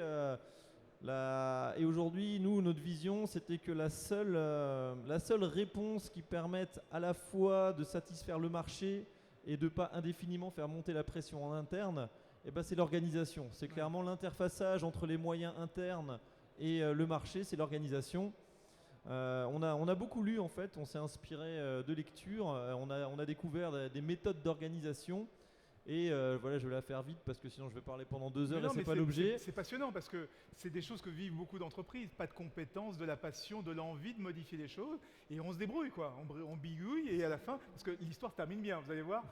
[SPEAKER 3] Et aujourd'hui, nous, notre vision, c'était que la seule réponse qui permette à la fois de satisfaire le marché et de ne pas indéfiniment faire monter la pression en interne, c'est l'organisation. C'est clairement l'interfaçage entre les moyens internes et le marché, c'est l'organisation. On a beaucoup lu en fait, on s'est inspiré de lectures, on a découvert des méthodes d'organisation. Et je vais la faire vite parce que sinon je vais parler pendant 2 heures et c'est pas l'objet.
[SPEAKER 1] C'est passionnant parce que c'est des choses que vivent beaucoup d'entreprises. Pas de compétences, de la passion, de l'envie de modifier les choses. Et on se débrouille, quoi. On bigouille et à la fin, parce que l'histoire termine bien, vous allez voir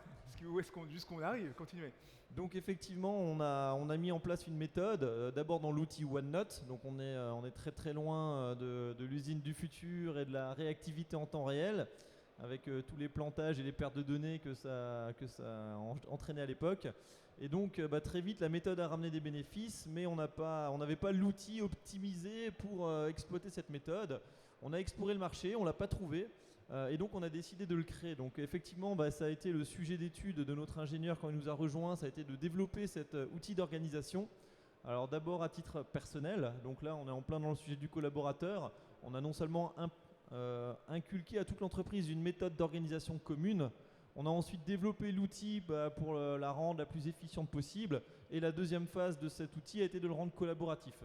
[SPEAKER 1] jusqu'où on arrive. Continuez.
[SPEAKER 3] Donc effectivement, on a mis en place une méthode, d'abord dans l'outil OneNote. Donc on est très très loin de l'usine du futur et de la réactivité en temps réel, avec tous les plantages et les pertes de données que ça entraînait à l'époque. Et donc très vite la méthode a ramené des bénéfices, mais on n'avait pas l'outil optimisé pour exploiter cette méthode. On a exploré le marché, on ne l'a pas trouvé, et donc on a décidé de le créer. Donc effectivement ça a été le sujet d'étude de notre ingénieur quand il nous a rejoint, ça a été de développer cet outil d'organisation. Alors d'abord à titre personnel, donc là on est en plein dans le sujet du collaborateur. On a non seulement inculqué à toute l'entreprise une méthode d'organisation commune. On a ensuite développé l'outil pour la rendre la plus efficiente possible. Et la deuxième phase de cet outil a été de le rendre collaboratif.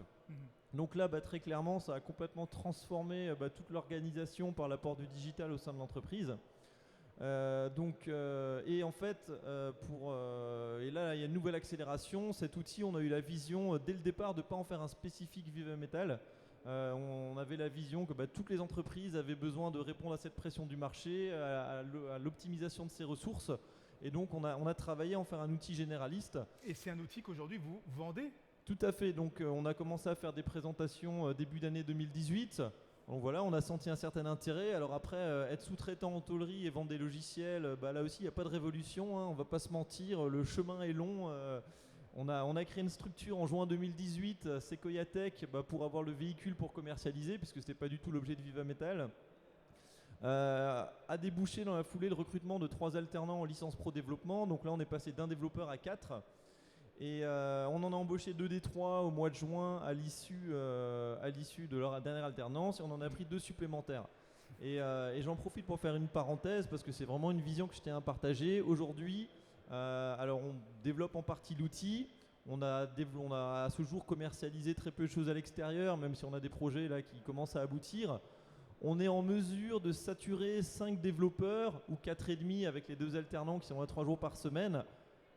[SPEAKER 3] Donc là, très clairement, ça a complètement transformé toute l'organisation par l'apport du digital au sein de l'entreprise. Et en fait, et là, il y a une nouvelle accélération. Cet outil, on a eu la vision dès le départ de ne pas en faire un spécifique Viva Metal. On avait la vision que toutes les entreprises avaient besoin de répondre à cette pression du marché, à l'optimisation de ses ressources. Et donc on a travaillé à en faire un outil généraliste.
[SPEAKER 1] Et c'est un outil qu'aujourd'hui vous vendez?
[SPEAKER 3] Tout à fait. Donc on a commencé à faire des présentations début d'année 2018. Donc voilà, on a senti un certain intérêt. Alors après, être sous-traitant en tôlerie et vendre des logiciels, là aussi, il n'y a pas de révolution, hein, on ne va pas se mentir, le chemin est long. On a créé une structure en juin 2018, Sequoia Tech, pour avoir le véhicule pour commercialiser, puisque ce n'était pas du tout l'objet de Viva Metal. A débouché dans la foulée le recrutement de 3 alternants en licence pro développement. Donc là, on est passé d'1 développeur à 4. Et on en a embauché 2 des 3 au mois de juin à l'issue de leur dernière alternance. Et on en a pris 2 supplémentaires. Et j'en profite pour faire une parenthèse parce que c'est vraiment une vision que je tiens à partager. Aujourd'hui, alors on développe en partie l'outil. On a à ce jour commercialisé très peu de choses à l'extérieur, même si on a des projets là qui commencent à aboutir. On est en mesure de saturer 5 développeurs ou 4,5 avec les 2 alternants qui sont là 3 jours par semaine.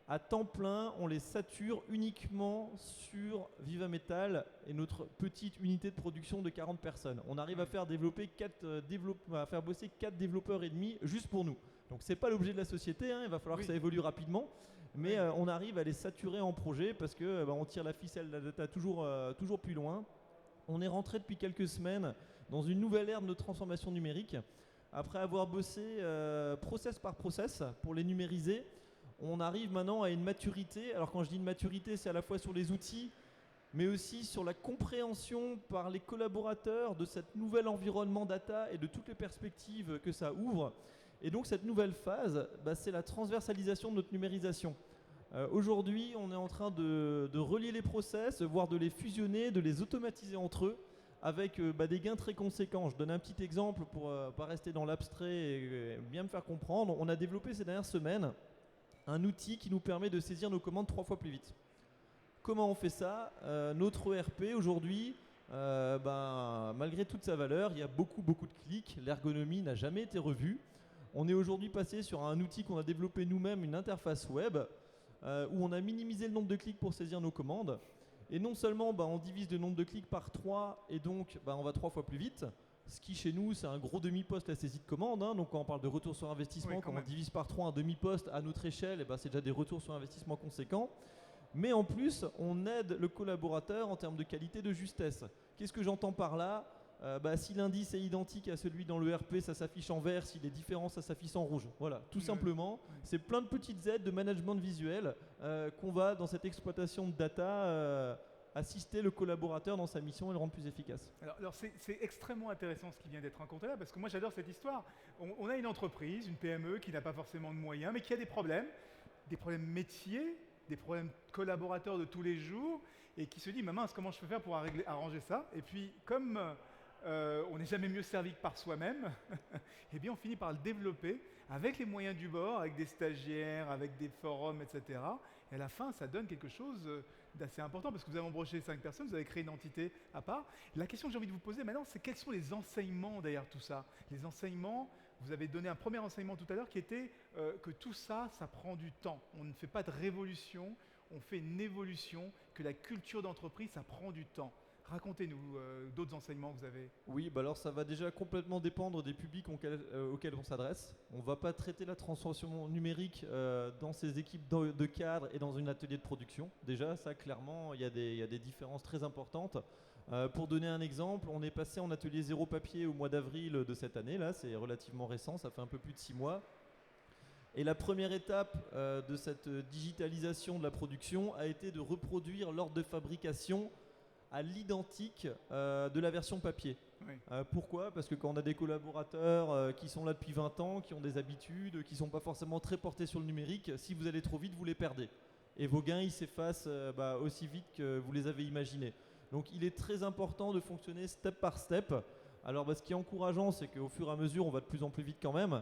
[SPEAKER 3] À temps plein, on les sature uniquement sur Viva Metal et notre petite unité de production de 40 personnes. On arrive à faire bosser 4 développeurs et demi juste pour nous. Donc c'est pas l'objet de la société, hein, il va falloir que ça évolue rapidement. Mais on arrive à les saturer en projet parce que on tire la ficelle de la data toujours plus loin. On est rentré depuis quelques semaines dans une nouvelle ère de transformation numérique. Après avoir bossé process par process pour les numériser, on arrive maintenant à une maturité. Alors quand je dis une maturité, c'est à la fois sur les outils, mais aussi sur la compréhension par les collaborateurs de cet nouvel environnement data et de toutes les perspectives que ça ouvre. Et donc cette nouvelle phase, c'est la transversalisation de notre numérisation. Aujourd'hui, on est en train de relier les process, voire de les fusionner, de les automatiser entre eux, avec des gains très conséquents. Je donne un petit exemple pour ne pas rester dans l'abstrait et bien me faire comprendre. On a développé ces dernières semaines un outil qui nous permet de saisir nos commandes 3 fois plus vite. Comment on fait ça ? Notre ERP aujourd'hui, malgré toute sa valeur, il y a beaucoup de clics. L'ergonomie n'a jamais été revue. On est aujourd'hui passé sur un outil qu'on a développé nous-mêmes, une interface web, où on a minimisé le nombre de clics pour saisir nos commandes. Et non seulement on divise le nombre de clics par 3 et donc on va 3 fois plus vite, ce qui chez nous c'est un gros demi-poste la saisie de commande, hein. Donc quand on parle de retour sur investissement, quand on divise par 3 un demi-poste à notre échelle, c'est déjà des retours sur investissement conséquents. Mais en plus on aide le collaborateur en termes de qualité, de justesse. Qu'est-ce que j'entends par là ? Si l'indice est identique à celui dans l'ERP, ça s'affiche en vert, s'il est différent, ça s'affiche en rouge. Voilà, tout simplement. C'est plein de petites aides de management visuel qu'on va, dans cette exploitation de data, assister le collaborateur dans sa mission et le rendre plus efficace.
[SPEAKER 1] Alors c'est extrêmement intéressant ce qui vient d'être raconté là, parce que moi j'adore cette histoire. On a une entreprise, une PME qui n'a pas forcément de moyens, mais qui a des problèmes métiers, des problèmes collaborateurs de tous les jours, et qui se dit, mince, comment je peux faire pour arranger ça ? Et puis, comme on n'est jamais mieux servi que par soi-même, eh bien on finit par le développer avec les moyens du bord, avec des stagiaires, avec des forums, etc. Et à la fin, ça donne quelque chose d'assez important, parce que vous avez embauché 5 personnes, vous avez créé une entité à part. La question que j'ai envie de vous poser maintenant, c'est quels sont les enseignements derrière tout ça ? Les enseignements, vous avez donné un premier enseignement tout à l'heure qui était que tout ça, ça prend du temps. On ne fait pas de révolution, on fait une évolution, que la culture d'entreprise, ça prend du temps. Racontez-nous d'autres enseignements que vous avez.
[SPEAKER 3] Oui, alors ça va déjà complètement dépendre des publics auxquels on s'adresse. On ne va pas traiter la transformation numérique dans ces équipes de cadres et dans un atelier de production. Déjà, ça clairement, il y a des différences très importantes. Pour donner un exemple, on est passé en atelier zéro papier au mois d'avril de cette année. Là, c'est relativement récent, ça fait un peu plus de 6 mois. Et la première étape de cette digitalisation de la production a été de reproduire l'ordre de fabrication à l'identique de la version papier.
[SPEAKER 1] Oui.
[SPEAKER 3] Pourquoi ? Parce que quand on a des collaborateurs qui sont là depuis 20 ans, qui ont des habitudes, qui ne sont pas forcément très portés sur le numérique, si vous allez trop vite, vous les perdez. Et vos gains, ils s'effacent aussi vite que vous les avez imaginés. Donc il est très important de fonctionner step par step. Alors ce qui est encourageant, c'est qu'au fur et à mesure, on va de plus en plus vite quand même.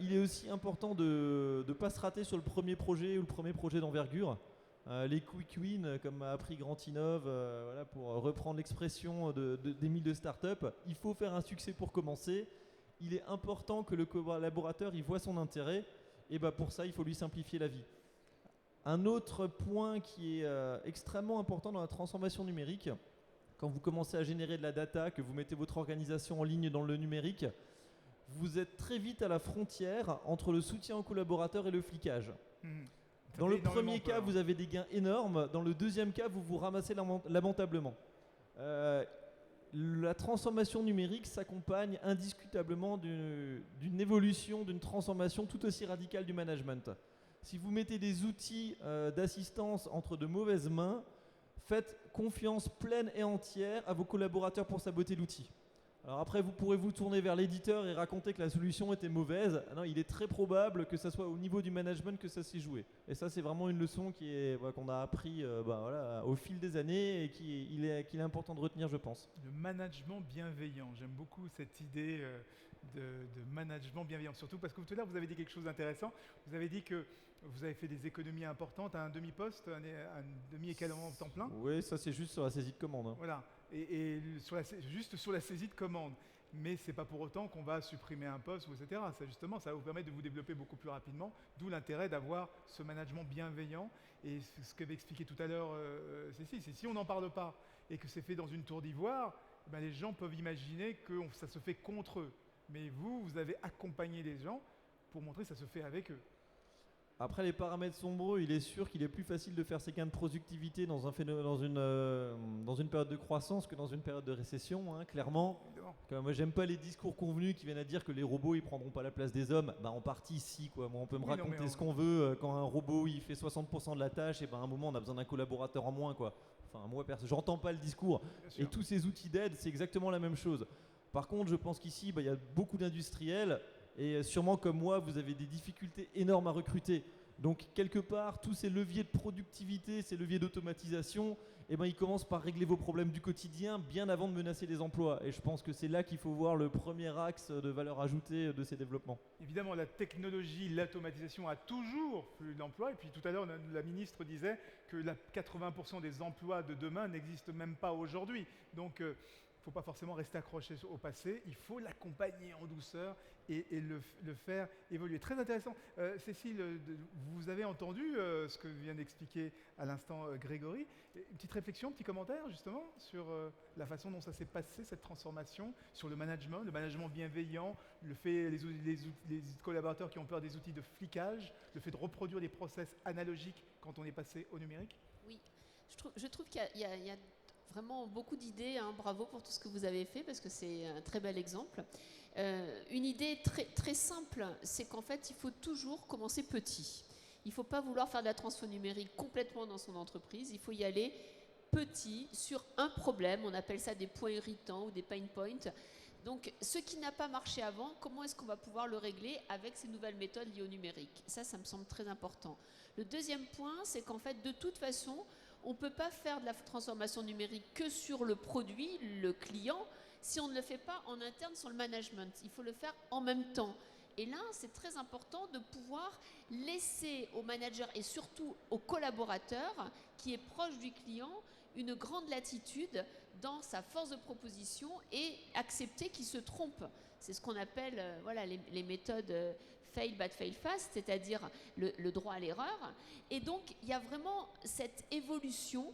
[SPEAKER 3] Il est aussi important de ne pas se rater sur le premier projet ou le premier projet d'envergure. Les quick wins, comme m'a appris Grand Innov, pour reprendre l'expression des milles de start-up, il faut faire un succès pour commencer. Il est important que le collaborateur y voit son intérêt, et pour ça, il faut lui simplifier la vie. Un autre point qui est extrêmement important dans la transformation numérique, quand vous commencez à générer de la data, que vous mettez votre organisation en ligne dans le numérique, vous êtes très vite à la frontière entre le soutien aux collaborateurs et le flicage. Dans le premier cas, vous avez des gains énormes. Dans le deuxième cas, vous vous ramassez lamentablement. la transformation numérique s'accompagne indiscutablement d'une évolution, d'une transformation tout aussi radicale du management. Si vous mettez des outils d'assistance entre de mauvaises mains, faites confiance pleine et entière à vos collaborateurs pour saboter l'outil. Alors après, vous pourrez vous tourner vers l'éditeur et raconter que la solution était mauvaise. Non, il est très probable que ça soit au niveau du management que ça s'est joué. Et ça, c'est vraiment une leçon qu'on a appris au fil des années et qu'il est important de retenir, je pense.
[SPEAKER 1] Le management bienveillant. J'aime beaucoup cette idée de management bienveillant. Surtout parce que tout à l'heure, vous avez dit quelque chose d'intéressant. Vous avez dit que vous avez fait des économies importantes à un demi-poste, un demi-équivalent temps plein.
[SPEAKER 3] Oui, ça c'est juste sur la saisie de commande. Hein.
[SPEAKER 1] Voilà. Et juste sur la saisie de commande. Mais ce n'est pas pour autant qu'on va supprimer un poste, etc. Ça, justement, ça va vous permettre de vous développer beaucoup plus rapidement, d'où l'intérêt d'avoir ce management bienveillant. Et ce qu'avait expliqué tout à l'heure Cécile, c'est si on n'en parle pas et que c'est fait dans une tour d'ivoire, ben les gens peuvent imaginer que ça se fait contre eux. Mais vous avez accompagné les gens pour montrer que ça se fait avec eux.
[SPEAKER 3] Après, les paramètres sombreux, il est sûr qu'il est plus facile de faire ses gains de productivité dans une période de croissance que dans une période de récession, hein, clairement. Moi, j'aime pas les discours convenus qui viennent à dire que les robots ils prendront pas la place des hommes. Bah, en partie, si. Quoi. Moi, on peut me raconter ce qu'on veut. Quand un robot il fait 60% de la tâche, et ben, à un moment, on a besoin d'un collaborateur en moins. Quoi. Enfin, moi, j'entends pas le discours. Et tous ces outils d'aide, c'est exactement la même chose. Par contre, je pense qu'ici, il y a beaucoup d'industriels. Et sûrement comme moi, vous avez des difficultés énormes à recruter. Donc quelque part, tous ces leviers de productivité, ces leviers d'automatisation, ils commencent par régler vos problèmes du quotidien bien avant de menacer les emplois. Et je pense que c'est là qu'il faut voir le premier axe de valeur ajoutée de ces développements.
[SPEAKER 1] Évidemment, la technologie, l'automatisation a toujours fait de l'emploi. Et puis tout à l'heure, la ministre disait que 80% des emplois de demain n'existent même pas aujourd'hui. Donc, il ne faut pas forcément rester accroché au passé, il faut l'accompagner en douceur et le faire évoluer. Très intéressant. Cécile, vous avez entendu ce que vient d'expliquer à l'instant Grégory. Une petite réflexion, un petit commentaire justement sur la façon dont ça s'est passé, cette transformation, sur le management bienveillant, le fait, les collaborateurs qui ont peur des outils de flicage, le fait de reproduire des process analogiques quand on est passé au numérique.
[SPEAKER 2] Oui, je trouve qu'il y a vraiment beaucoup d'idées, hein. Bravo pour tout ce que vous avez fait parce que c'est un très bel exemple. Une idée très, très simple, c'est qu'en fait, il faut toujours commencer petit. Il ne faut pas vouloir faire de la transfo numérique complètement dans son entreprise. Il faut y aller petit sur un problème. On appelle ça des points irritants ou des pain points. Donc, ce qui n'a pas marché avant, comment est-ce qu'on va pouvoir le régler avec ces nouvelles méthodes liées au numérique? Ça me semble très important. Le deuxième point, c'est qu'en fait, de toute façon, on ne peut pas faire de la transformation numérique que sur le produit, le client, si on ne le fait pas en interne sur le management. Il faut le faire en même temps. Et là, c'est très important de pouvoir laisser au manager et surtout au collaborateur qui est proche du client une grande latitude dans sa force de proposition et accepter qu'il se trompe. C'est ce qu'on appelle les méthodes fail but fail fast, c'est-à-dire le droit à l'erreur. Et donc, il y a vraiment cette évolution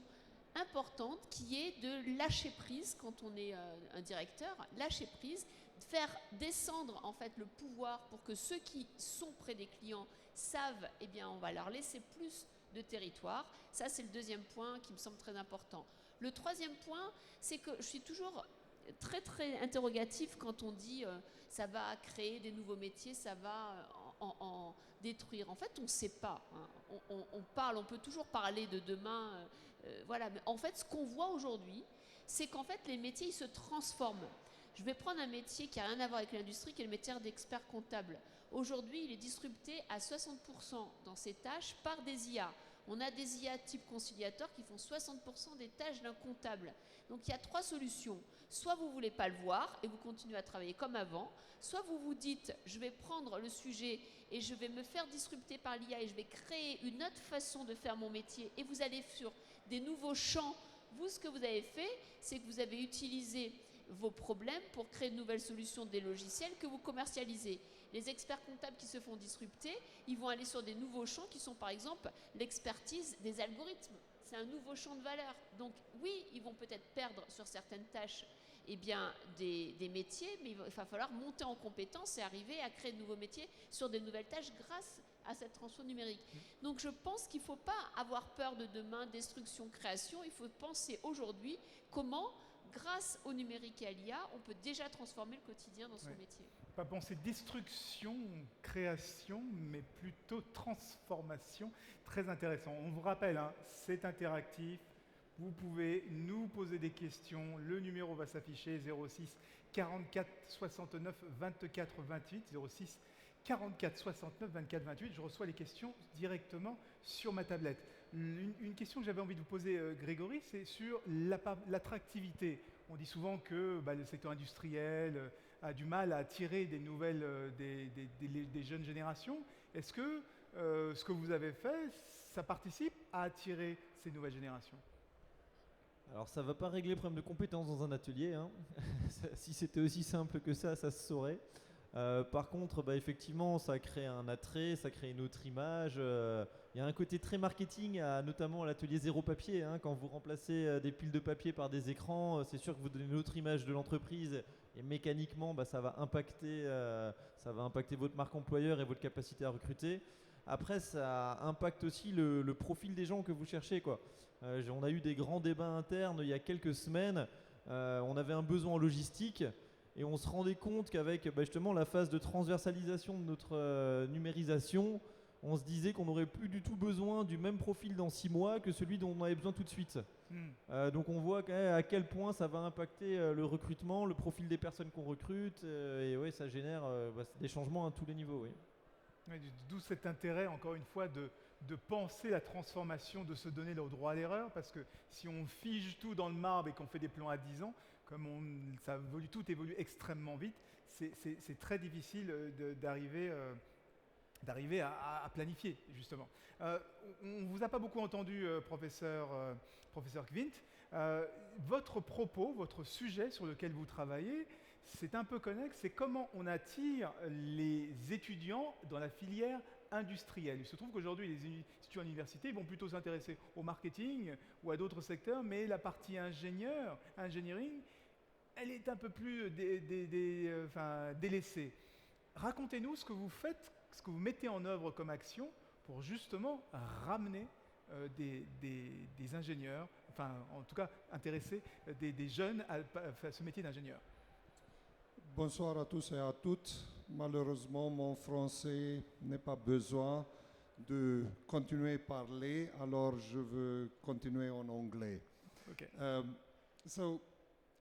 [SPEAKER 2] importante qui est de lâcher prise quand on est un directeur, lâcher prise, faire descendre en fait le pouvoir pour que ceux qui sont près des clients savent, eh bien on va leur laisser plus de territoire. Ça c'est le deuxième point qui me semble très important. Le troisième point, c'est que je suis toujours très très interrogatif quand on dit ça va créer des nouveaux métiers, ça va en détruire. En fait, on ne sait pas. Hein. On peut toujours parler de demain, mais en fait, ce qu'on voit aujourd'hui, c'est qu'en fait, les métiers, ils se transforment. Je vais prendre un métier qui n'a rien à voir avec l'industrie, qui est le métier d'expert comptable. Aujourd'hui, il est disrupté à 60% dans ses tâches par des IA. On a des IA type conciliateur qui font 60% des tâches d'un comptable. Donc il y a trois solutions. Soit vous ne voulez pas le voir et vous continuez à travailler comme avant, soit vous vous dites je vais prendre le sujet et je vais me faire disrupter par l'IA et je vais créer une autre façon de faire mon métier et vous allez sur des nouveaux champs. Vous, ce que vous avez fait, c'est que vous avez utilisé vos problèmes pour créer de nouvelles solutions, des logiciels que vous commercialisez. Les experts comptables qui se font disrupter, ils vont aller sur des nouveaux champs qui sont par exemple l'expertise des algorithmes. C'est un nouveau champ de valeur. Donc oui, ils vont peut-être perdre sur certaines tâches des métiers, mais il va falloir monter en compétences et arriver à créer de nouveaux métiers sur des nouvelles tâches grâce à cette transformation numérique. Donc je pense qu'il ne faut pas avoir peur de demain, destruction, création. Il faut penser aujourd'hui comment grâce au numérique et à l'IA, on peut déjà transformer le quotidien dans son
[SPEAKER 1] Ouais.
[SPEAKER 2] métier.
[SPEAKER 1] Pas penser destruction, création, mais plutôt transformation. Très intéressant. On vous rappelle, hein, c'est interactif. Vous pouvez nous poser des questions. Le numéro va s'afficher 06 44 69 24 28. 06 44 69 24 28. Je reçois les questions directement sur ma tablette. Une question que j'avais envie de vous poser, Grégory, c'est sur l'attractivité. On dit souvent que le secteur industriel a du mal à attirer des nouvelles, des jeunes générations. Est-ce que ce que vous avez fait, ça participe à attirer ces nouvelles générations?
[SPEAKER 3] Alors ça va pas régler le problème de compétences dans un atelier, hein. Si c'était aussi simple que ça se saurait. Par contre, effectivement, ça crée un attrait, ça crée une autre image. Il y a un côté très marketing, notamment à l'atelier zéro papier, hein. Quand vous remplacez des piles de papier par des écrans, c'est sûr que vous donnez une autre image de l'entreprise et mécaniquement, ça va impacter votre marque employeur et votre capacité à recruter. Après, ça impacte aussi le profil des gens que vous cherchez, quoi. On a eu des grands débats internes il y a quelques semaines. On avait un besoin en logistique. Et on se rendait compte qu'avec justement la phase de transversalisation de notre numérisation, on se disait qu'on n'aurait plus du tout besoin du même profil dans 6 mois que celui dont on avait besoin tout de suite. Donc on voit à quel point ça va impacter le recrutement, le profil des personnes qu'on recrute. Et ouais, ça génère des changements à tous les niveaux. Oui.
[SPEAKER 1] Ouais, d'où cet intérêt, encore une fois, de penser la transformation, de se donner le droit à l'erreur, parce que si on fige tout dans le marbre et qu'on fait des plans à 10 ans, comme tout évolue extrêmement vite, c'est très difficile d'arriver à planifier, justement. On ne vous a pas beaucoup entendu, professeur Kvint. Votre propos, votre sujet sur lequel vous travaillez, c'est un peu connexe, c'est comment on attire les étudiants dans la filière industrielle. Il se trouve qu'aujourd'hui, les étudiants à l'université vont plutôt s'intéresser au marketing ou à d'autres secteurs, mais la partie engineering, elle est un peu plus délaissée. Racontez-nous ce que vous faites, ce que vous mettez en œuvre comme action pour justement ramener des ingénieurs, en tout cas intéresser des jeunes à ce métier d'ingénieur.
[SPEAKER 4] Bonsoir à tous et à toutes. Malheureusement, mon français n'a pas besoin de continuer à parler, alors je veux continuer en anglais.
[SPEAKER 1] Okay.
[SPEAKER 4] So,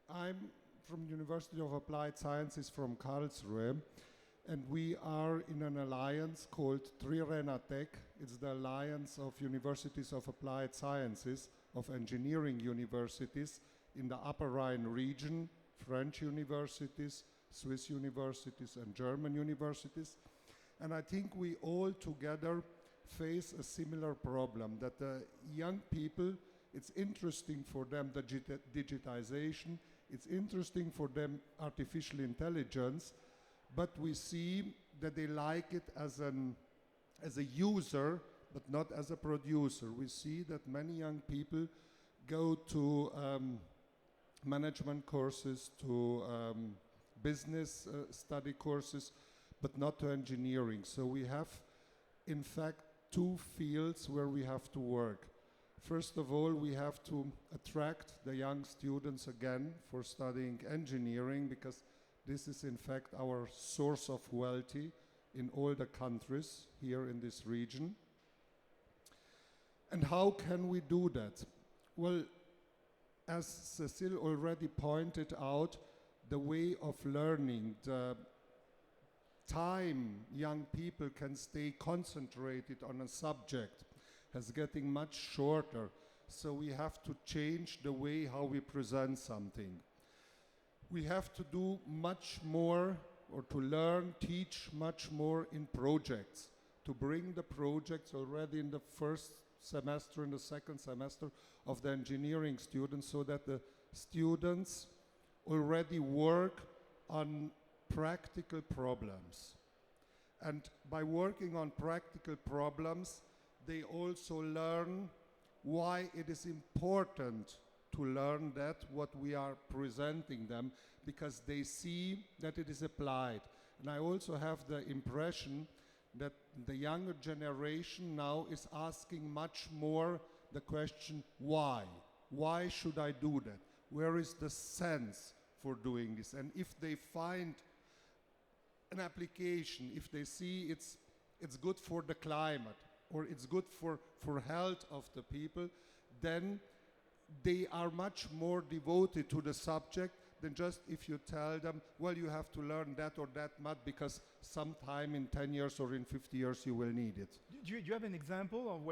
[SPEAKER 4] I'm from University of Applied Sciences from Karlsruhe, and we are in an alliance called Trirenatec. It's the Alliance of Universities of Applied Sciences, of engineering universities in the Upper Rhine region, French universities, Swiss universities, and German universities. And I think we all together face a similar problem, that the young people, it's interesting for them the digitization, it's interesting for them artificial intelligence, but we see that they like it as a user, but not as a producer. We see that many young people go to management courses, to business study courses, but not to engineering. So we have, in fact, two fields where we have to work. First of all, we have to attract the young students again for studying engineering, because this is in fact our source of wealth in all the countries here in this region. And how can we do that? Well, as Cecile already pointed out, the way of learning, the time young people can stay concentrated on a subject is getting much shorter. So we have to change the way how we present something. We have to do much more, or to learn, teach much more in projects, to bring the projects already in the first semester and the second semester of the engineering students, so that the students already work on practical problems. And by working on practical problems, they also learn why it is important to learn that what we are presenting them, because they see that it is applied. And I also have the impression that the younger generation now is asking much more the question, why? Why should I do that? where is the sense for doing this. And if they find an application, if they see it's good for the climate or it's good for health of the people, then they are much more devoted to the subject than just if you tell them, well, you have to learn that or that math because sometime in 10 years or in 50 years you will need it.
[SPEAKER 1] Do you have an example of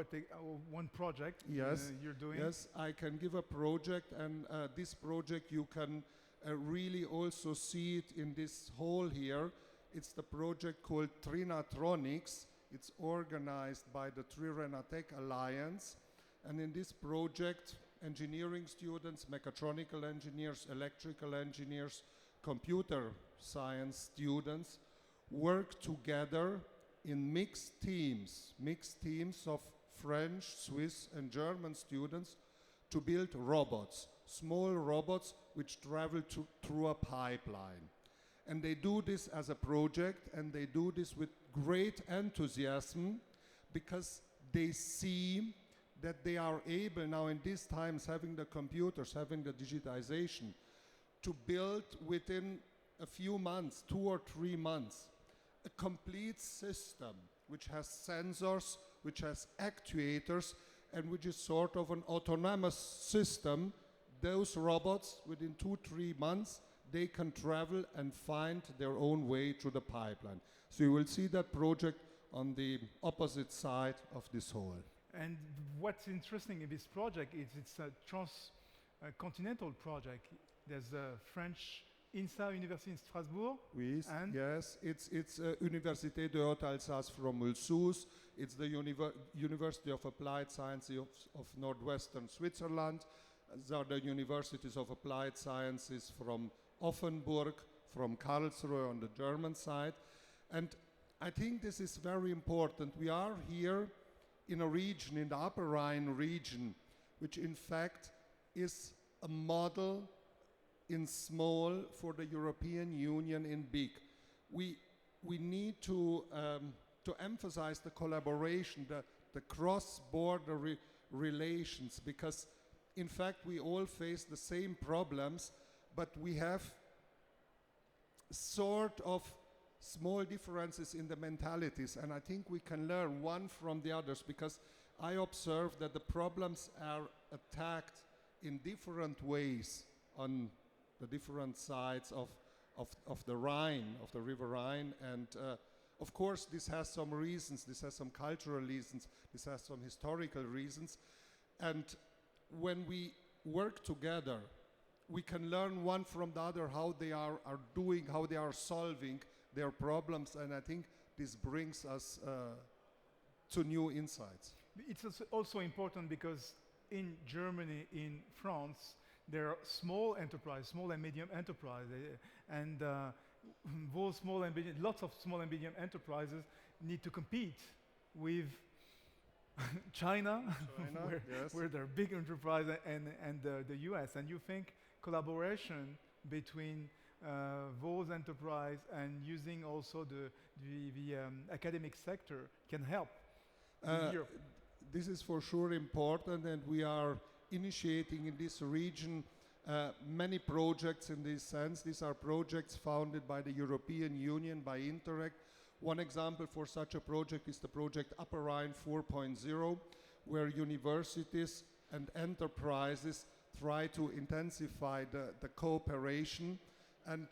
[SPEAKER 1] one project
[SPEAKER 4] Yes,
[SPEAKER 1] you're doing?
[SPEAKER 4] yes, I can give a project, and this project you can really also see it in this hall here. It's the project called Trinatronics. It's organized by the Trirenatech Alliance, and in this project, engineering students, mechatronical engineers, electrical engineers, computer science students work together in mixed teams of French, Swiss, and German students to build robots, small robots which travel through a pipeline. And they do this as a project, and they do this with great enthusiasm because they see that they are able now in these times, having the computers, having the digitization, to build within a few months, 2 or 3 months, a complete system which has sensors, which has actuators, and which is sort of an autonomous system. Those robots, within 2-3 months, they can travel and find their own way through the pipeline. So you will see that project on the opposite side of this hall.
[SPEAKER 1] And what's interesting in this project is it's a transcontinental project. There's a French INSA University in Strasbourg.
[SPEAKER 4] Oui,
[SPEAKER 1] And
[SPEAKER 4] yes, it's Université de Haute-Alsace from Mulhouse. It's the University of Applied Sciences of Northwestern Switzerland. There are the Universities of Applied Sciences from Offenburg, from Karlsruhe on the German side. And I think this is very important. We are here in a region, in the Upper Rhine region, which in fact is a model in small for the European Union in big. We need to emphasize the collaboration, the cross-border relations, because in fact we all face the same problems, but we have sort of small differences in the mentalities, and I think we can learn one from the others, because I observe that the problems are attacked in different ways on the different sides of the Rhine, of the River Rhine, and of course this has some reasons, this has some cultural reasons, this has some historical reasons, and when we work together, we can learn one from the other how they are doing, how they are solving their problems, and I think this brings us to new insights.
[SPEAKER 1] it's also important because in Germany, in France, there are small enterprises, small and medium enterprises, and those lots of small and medium enterprises need to compete with China,
[SPEAKER 4] Yes.
[SPEAKER 1] where they're big enterprise, and the US. And you think collaboration between those enterprise and using also the academic sector can help in Europe.
[SPEAKER 4] This is for sure important, and we are initiating in this region many projects in this sense. These are projects founded by the European Union, by Interact. One example for such a project is the project Upper Rhine 4.0, where universities and enterprises try to intensify the cooperation and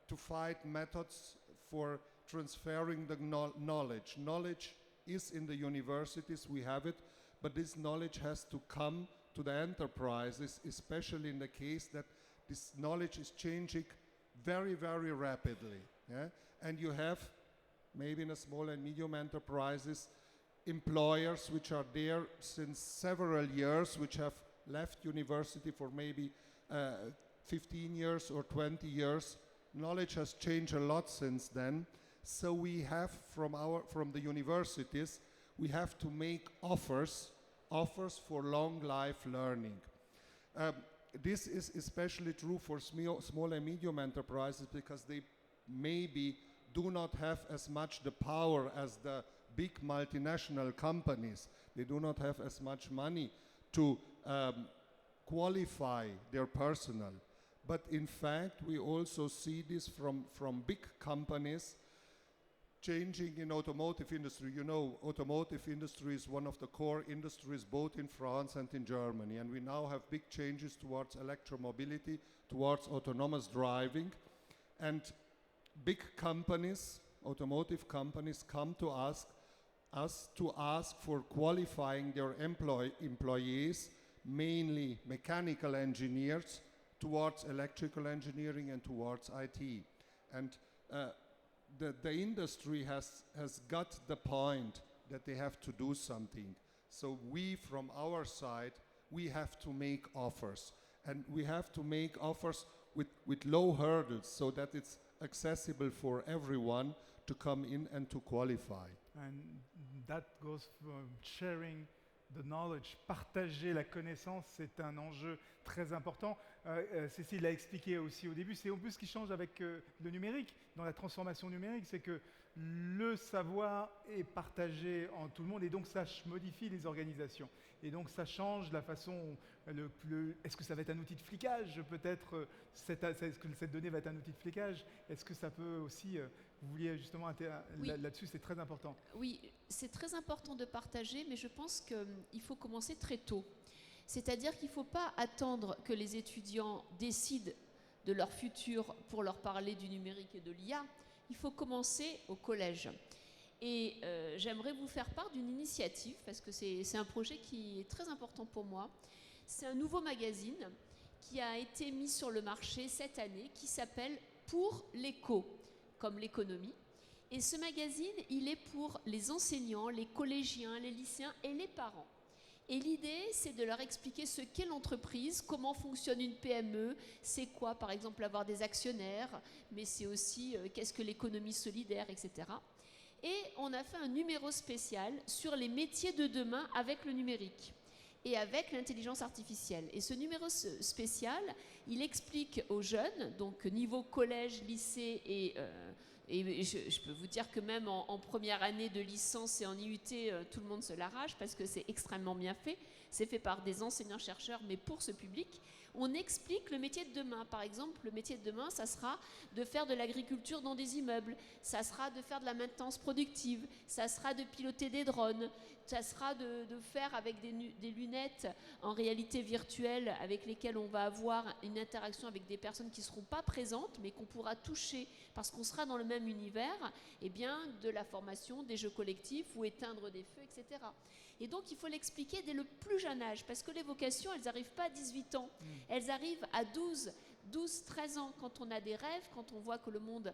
[SPEAKER 4] to find methods for transferring the knowledge. Knowledge is in the universities, we have it, but this knowledge has to come to the enterprises, especially in the case that this knowledge is changing very, very rapidly. Yeah? And you have, maybe in a small and medium enterprises, employers which are there since several years, which have left university for maybe 15 years or 20 years. Knowledge has changed a lot since then. So we have from the universities, we have to make offers for long life learning. This is especially true for small and medium enterprises because they maybe do not have as much the power as the big multinational companies. They do not have as much money to qualify their personnel. But in fact, we also see this from big companies changing in automotive industry. You know, automotive industry is one of the core industries both in France and in Germany. And we now have big changes towards electromobility, towards autonomous driving. And big companies, automotive companies, come to us to ask for qualifying their employees, mainly mechanical engineers, towards electrical engineering and towards IT. And the industry has got the point that they have to do something. So we, from our side, we have to make offers. And we have to make offers with low hurdles so that it's accessible for everyone to come in and to qualify.
[SPEAKER 1] And that goes from sharing the knowledge. Partager la connaissance, c'est un enjeu très important. Cécile l'a expliqué aussi au début, c'est en plus ce qui change avec le numérique, dans la transformation numérique, c'est que le savoir est partagé en tout le monde et donc ça modifie les organisations. Et donc ça change la façon, est-ce que ça va être un outil de flicage peut-être, est-ce que cette donnée va être un outil de flicage? Est-ce que ça peut aussi, vous vouliez justement
[SPEAKER 2] Oui.
[SPEAKER 1] là-dessus, c'est très important.
[SPEAKER 2] Oui, c'est très important de partager, mais je pense qu'il faut commencer très tôt. C'est-à-dire qu'il ne faut pas attendre que les étudiants décident de leur futur pour leur parler du numérique et de l'IA. Il faut commencer au collège. Et j'aimerais vous faire part d'une initiative, parce que c'est un projet qui est très important pour moi. C'est un nouveau magazine qui a été mis sur le marché cette année, qui s'appelle Pour l'éco, comme l'économie. Et ce magazine, il est pour les enseignants, les collégiens, les lycéens et les parents. Et l'idée, c'est de leur expliquer ce qu'est l'entreprise, comment fonctionne une PME, c'est quoi, par exemple, avoir des actionnaires, mais c'est aussi qu'est-ce que l'économie solidaire, etc. Et on a fait un numéro spécial sur les métiers de demain avec le numérique et avec l'intelligence artificielle. Et ce numéro spécial, il explique aux jeunes, donc niveau collège, lycée et je peux vous dire que même en première année de licence et en IUT, tout le monde se l'arrache parce que c'est extrêmement bien fait. C'est fait par des enseignants-chercheurs, mais pour ce public. On explique le métier de demain. Par exemple, le métier de demain, ça sera de faire de l'agriculture dans des immeubles, ça sera de faire de la maintenance productive, ça sera de piloter des drones, ça sera de faire avec des lunettes en réalité virtuelle avec lesquelles on va avoir une interaction avec des personnes qui ne seront pas présentes, mais qu'on pourra toucher parce qu'on sera dans le même univers, et bien de la formation, des jeux collectifs ou éteindre des feux, etc. Et donc, il faut l'expliquer dès le plus jeune âge, parce que les vocations, elles n'arrivent pas à 18 ans. Elles arrivent à 12, 13 ans, quand on a des rêves, quand on voit que le monde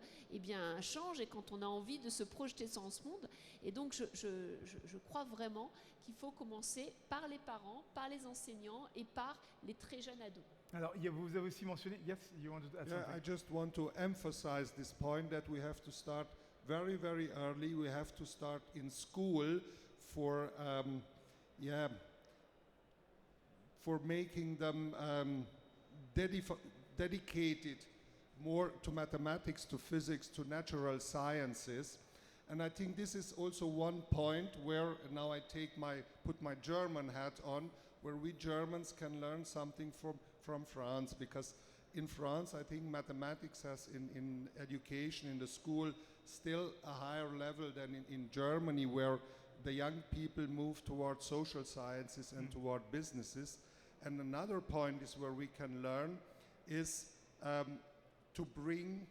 [SPEAKER 2] change et quand on a envie de se projeter dans ce monde. Et donc, je crois vraiment qu'il faut commencer par les parents, par les enseignants et par les très jeunes ados.
[SPEAKER 1] Alors, vous avez aussi mentionné, yes, you want to add
[SPEAKER 4] Yeah,
[SPEAKER 1] something?
[SPEAKER 4] I just want to emphasize this point that we have to start very, very early. We have to start in school for making them dedicated more to mathematics, to physics, to natural sciences. And I think this is also one point where now I put my German hat on, where we Germans can learn something from France, because in France I think mathematics has in education in the school still a higher level than in Germany, where the young people move toward social sciences and toward businesses. And another point is where we can learn is to bring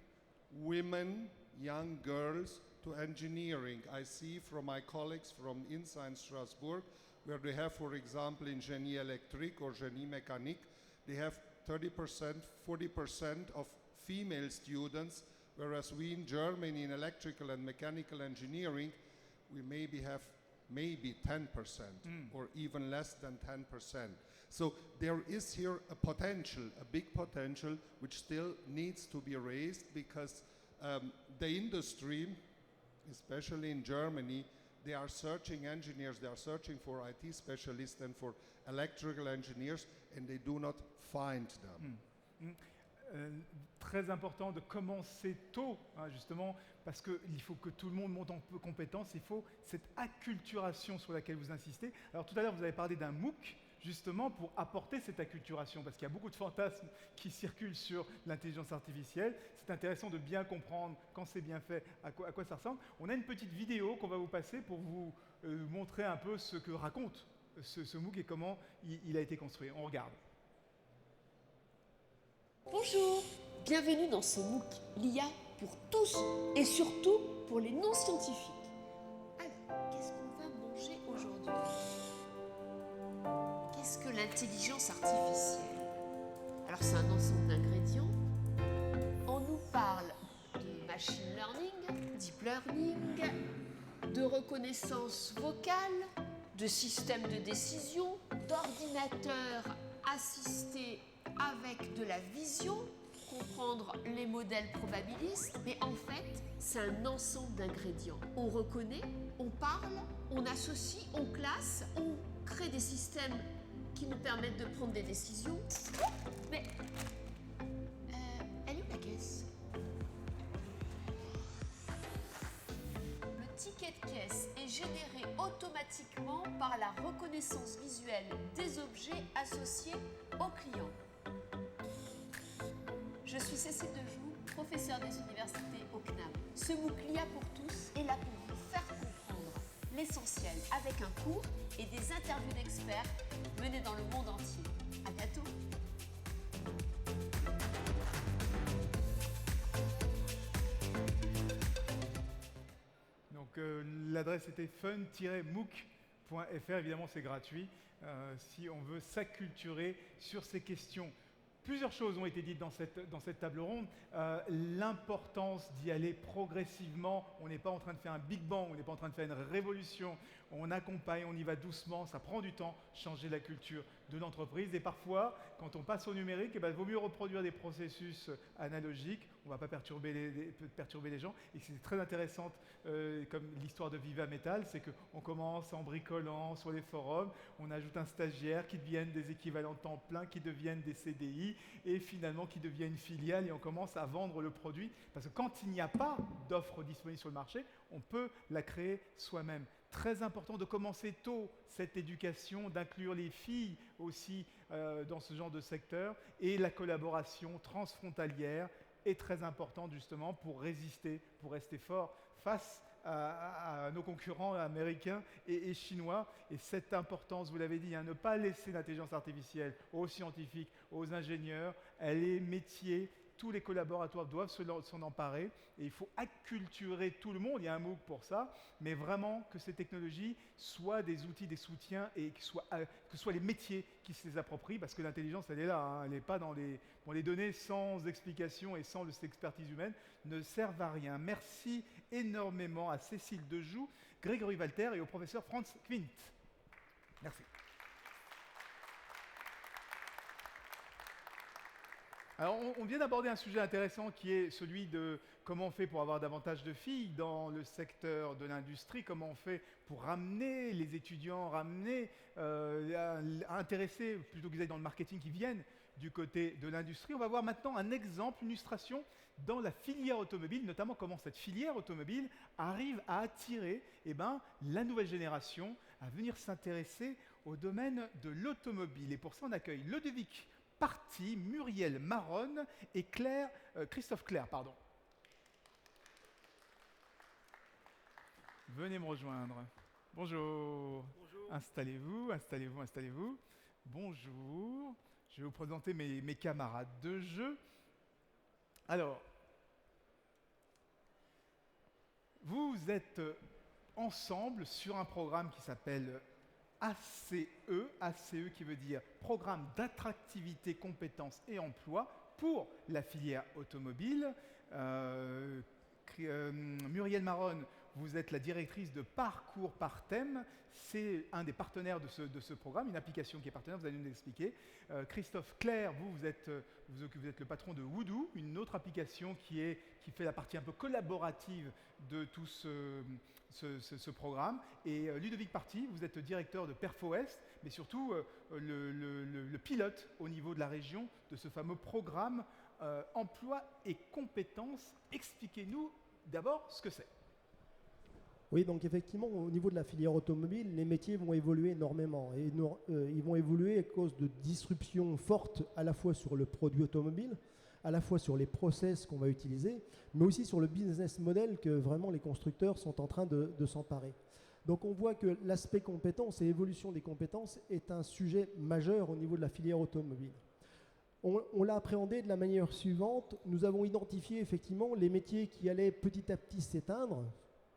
[SPEAKER 4] women, young girls, to engineering. I see from my colleagues from INSA in Strasbourg, where they have, for example, in Génie électrique or Génie mécanique, they have 30%, 40% of female students, whereas we in Germany in electrical and mechanical engineering, we maybe have 10% or even less than 10%. So there is here a potential, a big potential, which still needs to be raised, because the industry, especially in Germany, they are searching engineers, they are searching for IT specialists and for electrical engineers, and they do not find them.
[SPEAKER 1] Très important de commencer tôt, hein, justement, parce qu'il faut que tout le monde monte en compétences, il faut cette acculturation sur laquelle vous insistez. Alors tout à l'heure, vous avez parlé d'un MOOC. justement pour apporter cette acculturation, parce qu'il y a beaucoup de fantasmes qui circulent sur l'intelligence artificielle. C'est intéressant de bien comprendre quand c'est bien fait, à quoi ça ressemble. On a une petite vidéo qu'on va vous passer pour vous montrer un peu ce que raconte ce MOOC et comment il a été construit. On regarde.
[SPEAKER 2] Bonjour, bienvenue dans ce MOOC, l'IA pour tous et surtout pour les non-scientifiques. Alors, qu'est-ce qu'on va manger aujourd'hui? Qu'est-ce que l'intelligence artificielle? Alors, c'est un ensemble d'ingrédients. On nous parle de machine learning, deep learning, de reconnaissance vocale, de système de décision, d'ordinateur assisté avec de la vision, comprendre les modèles probabilistes, mais en fait, c'est un ensemble d'ingrédients. On reconnaît, on parle, on associe, on classe, on crée des systèmes qui nous permettent de prendre des décisions. Mais, elle est où la caisse? Le ticket de caisse est généré automatiquement par la reconnaissance visuelle des objets associés au client. Je suis Cécile Dejoux, professeure des universités au CNAM. Ce MOOC l'IA pour tous est là pour vous faire comprendre l'essentiel avec un cours et des interviews d'experts menés dans le monde entier. À bientôt.
[SPEAKER 1] Donc l'adresse était fun-mooc.fr, évidemment c'est gratuit, si on veut s'acculturer sur ces questions. Plusieurs choses ont été dites dans cette table ronde. L'importance d'y aller progressivement. On n'est pas en train de faire un big bang, on n'est pas en train de faire une révolution. On accompagne, on y va doucement, ça prend du temps, changer la culture de l'entreprise. Et parfois, quand on passe au numérique, il vaut mieux reproduire des processus analogiques. On ne va pas perturber les gens. Et c'est très intéressant, comme l'histoire de Viva Metal, c'est qu'on commence en bricolant sur les forums, on ajoute un stagiaire qui deviennent des équivalents temps plein, qui deviennent des CDI, et finalement qui deviennent une filiale, et on commence à vendre le produit. Parce que quand il n'y a pas d'offre disponible sur le marché, on peut la créer soi-même. Très important de commencer tôt cette éducation, d'inclure les filles aussi dans ce genre de secteur, et la collaboration transfrontalière est très importante justement pour résister, pour rester fort face à nos concurrents américains et chinois. Et cette importance, vous l'avez dit, ne pas laisser l'intelligence artificielle aux scientifiques, aux ingénieurs, elle est métier. Tous les collaborateurs doivent s'en emparer et il faut acculturer tout le monde. Il y a un MOOC pour ça, mais vraiment que ces technologies soient des outils, des soutiens et que ce soit les métiers qui se les approprient, parce que l'intelligence, elle est là, elle n'est pas dans les données sans explication et sans cette expertise humaine ne servent à rien. Merci énormément à Cécile Dejoux, Grégory Walter et au professeur Franz Quint. Merci. Alors, on vient d'aborder un sujet intéressant qui est celui de comment on fait pour avoir davantage de filles dans le secteur de l'industrie, comment on fait pour ramener les étudiants, à intéresser, plutôt qu'ils aillent dans le marketing, qui viennent du côté de l'industrie. On va voir maintenant un exemple, une illustration dans la filière automobile, notamment comment cette filière automobile arrive à attirer la nouvelle génération à venir s'intéresser au domaine de l'automobile. Et pour ça, on accueille Ludovic Parti, Muriel Maronne et Christophe Clair. Venez me rejoindre. Bonjour. Bonjour. Installez-vous. Bonjour. Je vais vous présenter mes camarades de jeu. Alors, vous êtes ensemble sur un programme qui s'appelle ACE qui veut dire Programme d'attractivité, compétences et emploi pour la filière automobile. Muriel Maronne, vous êtes la directrice de Parcours par thème. C'est un des partenaires de ce programme, une application qui est partenaire, vous allez nous l'expliquer. Christophe Clair, vous êtes le patron de Woodoo, une autre application qui fait la partie un peu collaborative de tout ce programme. Et Ludovic Parti, vous êtes directeur de PerfoEst, mais surtout le pilote au niveau de la région de ce fameux programme emploi et compétences. Expliquez-nous d'abord ce que c'est.
[SPEAKER 5] Oui, donc effectivement, au niveau de la filière automobile, les métiers vont évoluer énormément. Et ils vont évoluer à cause de disruptions fortes, à la fois sur le produit automobile, à la fois sur les process qu'on va utiliser, mais aussi sur le business model que vraiment les constructeurs sont en train de s'emparer. Donc on voit que l'aspect compétences et évolution des compétences est un sujet majeur au niveau de la filière automobile. On l'a appréhendé de la manière suivante. Nous avons identifié effectivement les métiers qui allaient petit à petit s'éteindre,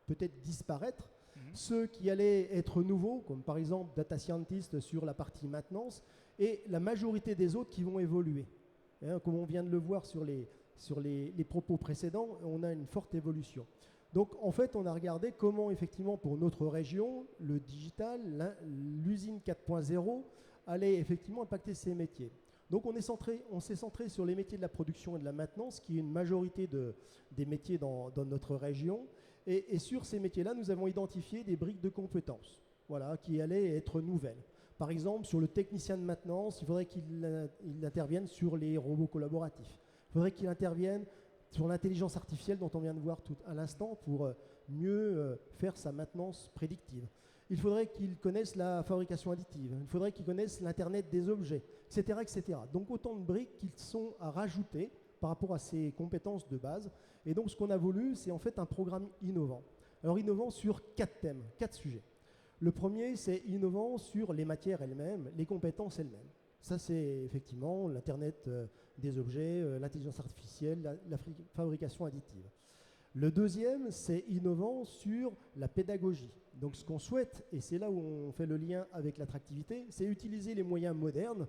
[SPEAKER 5] peut-être disparaître, ceux qui allaient être nouveaux, comme par exemple data scientist sur la partie maintenance, et la majorité des autres qui vont évoluer. Comme on vient de le voir sur les propos précédents, on a une forte évolution. Donc en fait, on a regardé comment effectivement pour notre région, le digital, l'usine 4.0 allait effectivement impacter ces métiers. Donc on s'est centré sur les métiers de la production et de la maintenance, qui est une majorité des métiers dans notre région. Et sur ces métiers-là, nous avons identifié des briques de compétences, voilà, qui allaient être nouvelles. Par exemple, sur le technicien de maintenance, il faudrait qu'il intervienne sur les robots collaboratifs. Il faudrait qu'il intervienne sur l'intelligence artificielle dont on vient de voir tout à l'instant pour mieux faire sa maintenance prédictive. Il faudrait qu'il connaisse la fabrication additive. Il faudrait qu'il connaisse l'Internet des objets, etc., etc. Donc autant de briques qui sont à rajouter par rapport à ces compétences de base. Et donc ce qu'on a voulu, c'est en fait un programme innovant. Alors innovant sur 4 thèmes, 4 sujets. Le premier, c'est innovant sur les matières elles-mêmes, les compétences elles-mêmes. Ça, c'est effectivement l'Internet des objets, l'intelligence artificielle, la fabrication additive. Le deuxième, c'est innovant sur la pédagogie. Donc ce qu'on souhaite, et c'est là où on fait le lien avec l'attractivité, c'est utiliser les moyens modernes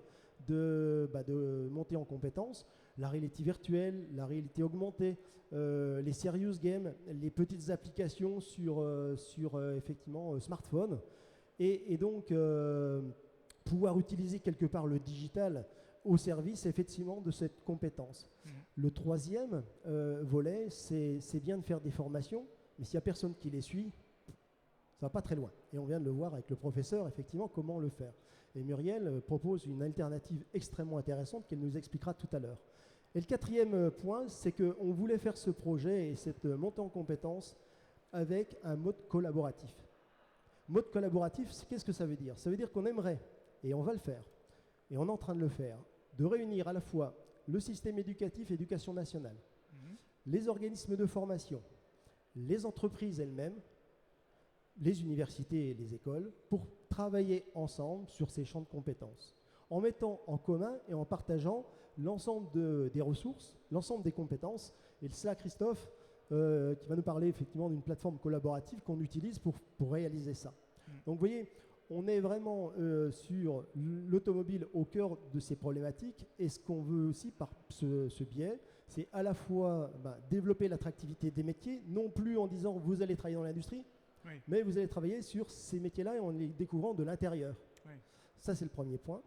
[SPEAKER 5] de monter en compétences, la réalité virtuelle, la réalité augmentée, les serious games, les petites applications sur effectivement smartphone, et donc pouvoir utiliser quelque part le digital au service effectivement de cette compétence. Le troisième volet, c'est bien de faire des formations, mais s'il n'y a personne qui les suit, ça ne va pas très loin. Et on vient de le voir avec le professeur, effectivement, comment le faire. Et Muriel propose une alternative extrêmement intéressante qu'elle nous expliquera tout à l'heure. Et le quatrième point, c'est qu'on voulait faire ce projet et cette montée en compétences avec un mode collaboratif. Mode collaboratif, qu'est-ce que ça veut dire? Ça veut dire qu'on aimerait, et on va le faire, et on est en train de le faire, de réunir à la fois le système éducatif, éducation nationale, les organismes de formation, les entreprises elles-mêmes, les universités et les écoles, pour travailler ensemble sur ces champs de compétences, en mettant en commun et en partageant l'ensemble des ressources, l'ensemble des compétences. Et c'est là, Christophe, qui va nous parler effectivement d'une plateforme collaborative qu'on utilise pour réaliser ça. Donc vous voyez, on est vraiment sur l'automobile au cœur de ces problématiques, et ce qu'on veut aussi par ce biais, c'est à la fois développer l'attractivité des métiers, non plus en disant vous allez travailler dans l'industrie, mais vous allez travailler sur ces métiers-là et en les découvrant de l'intérieur. Ça, c'est le premier point.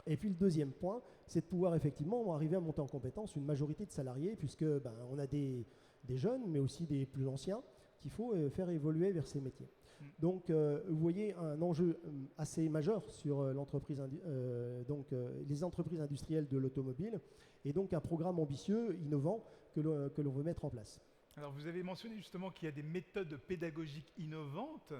[SPEAKER 5] Et puis le deuxième point, c'est de pouvoir effectivement arriver à monter en compétence une majorité de salariés, puisque on a des jeunes, mais aussi des plus anciens, qu'il faut faire évoluer vers ces métiers. Donc, vous voyez un enjeu assez majeur sur les entreprises industrielles de l'automobile, et donc un programme ambitieux, innovant, que l'on veut mettre en place.
[SPEAKER 1] Alors, vous avez mentionné justement qu'il y a des méthodes pédagogiques innovantes.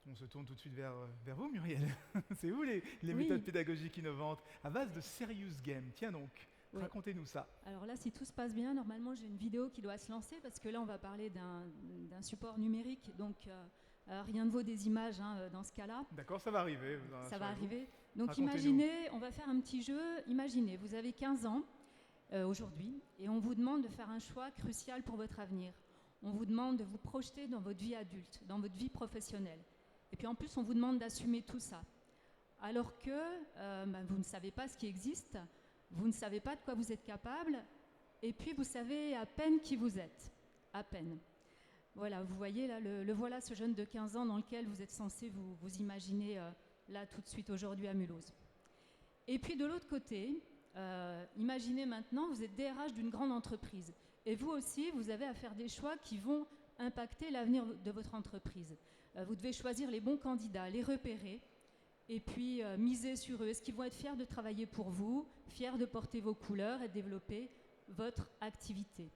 [SPEAKER 1] On se tourne tout de suite vers vous, Muriel. C'est vous les méthodes pédagogiques innovantes à base de serious game. Tiens donc, racontez-nous ça.
[SPEAKER 6] Alors là, si tout se passe bien, normalement, j'ai une vidéo qui doit se lancer, parce que là, on va parler d'un support numérique, donc rien ne vaut des images dans ce cas-là.
[SPEAKER 1] D'accord, ça va arriver.
[SPEAKER 6] Ça va arriver. Donc imaginez, on va faire un petit jeu. Imaginez, vous avez 15 ans aujourd'hui, et on vous demande de faire un choix crucial pour votre avenir. On vous demande de vous projeter dans votre vie adulte, dans votre vie professionnelle. Et puis en plus, on vous demande d'assumer tout ça. Alors que vous ne savez pas ce qui existe, vous ne savez pas de quoi vous êtes capable, et puis vous savez à peine qui vous êtes. À peine. Voilà, vous voyez, là, le voilà, ce jeune de 15 ans dans lequel vous êtes censé vous imaginer là tout de suite aujourd'hui à Mulhouse. Et puis de l'autre côté, imaginez maintenant, vous êtes DRH d'une grande entreprise. Et vous aussi, vous avez à faire des choix qui vont impacter l'avenir de votre entreprise. Vous devez choisir les bons candidats, les repérer, et puis miser sur eux. Est-ce qu'ils vont être fiers de travailler pour vous, fiers de porter vos couleurs et de développer votre activité?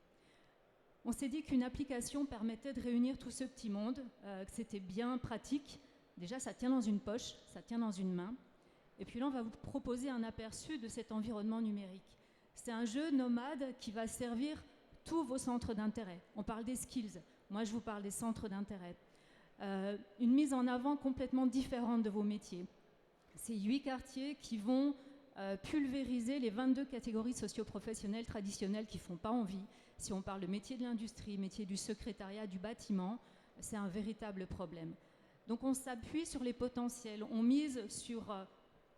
[SPEAKER 6] On s'est dit qu'une application permettait de réunir tout ce petit monde, que c'était bien pratique. Déjà, ça tient dans une poche, ça tient dans une main. Et puis là, on va vous proposer un aperçu de cet environnement numérique. C'est un jeu nomade qui va servir tous vos centres d'intérêt. On parle des skills, moi je vous parle des centres d'intérêt. Une mise en avant complètement différente de vos métiers. Ces 8 quartiers qui vont pulvériser les 22 catégories socio-professionnelles traditionnelles qui ne font pas envie. Si on parle de métiers de l'industrie, métiers du secrétariat, du bâtiment, c'est un véritable problème. Donc on s'appuie sur les potentiels, on mise sur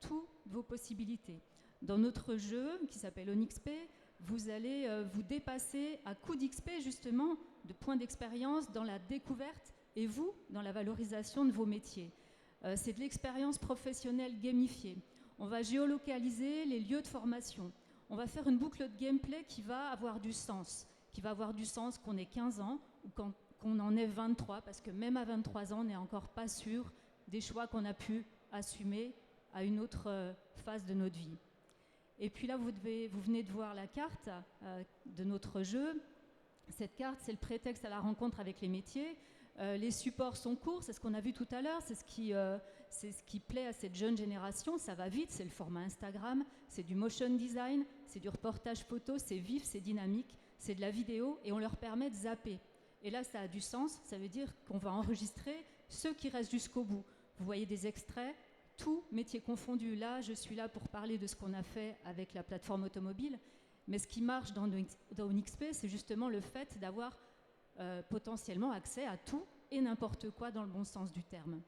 [SPEAKER 6] toutes vos possibilités. Dans notre jeu qui s'appelle ONXP, vous allez vous dépasser à coup d'XP justement, de points d'expérience dans la découverte et vous, dans la valorisation de vos métiers. C'est de l'expérience professionnelle gamifiée. On va géolocaliser les lieux de formation. On va faire une boucle de gameplay qui va avoir du sens. Qu'on ait 15 ans ou qu'on en ait 23, parce que même à 23 ans, on n'est encore pas sûr des choix qu'on a pu assumer à une autre phase de notre vie. Et puis là, vous venez de voir la carte de notre jeu. Cette carte, c'est le prétexte à la rencontre avec les métiers. Les supports sont courts, c'est ce qu'on a vu tout à l'heure, c'est ce qui plaît à cette jeune génération, ça va vite, c'est le format Instagram, c'est du motion design, c'est du reportage photo, c'est vif, c'est dynamique, c'est de la vidéo et on leur permet de zapper. Et là, ça a du sens, ça veut dire qu'on va enregistrer ceux qui restent jusqu'au bout. Vous voyez des extraits, tout métier confondu. Là, je suis là pour parler de ce qu'on a fait avec la plateforme automobile, mais ce qui marche dans ONXP, c'est justement le fait d'avoir potentiellement accès à tout et n'importe quoi dans le bon sens du terme.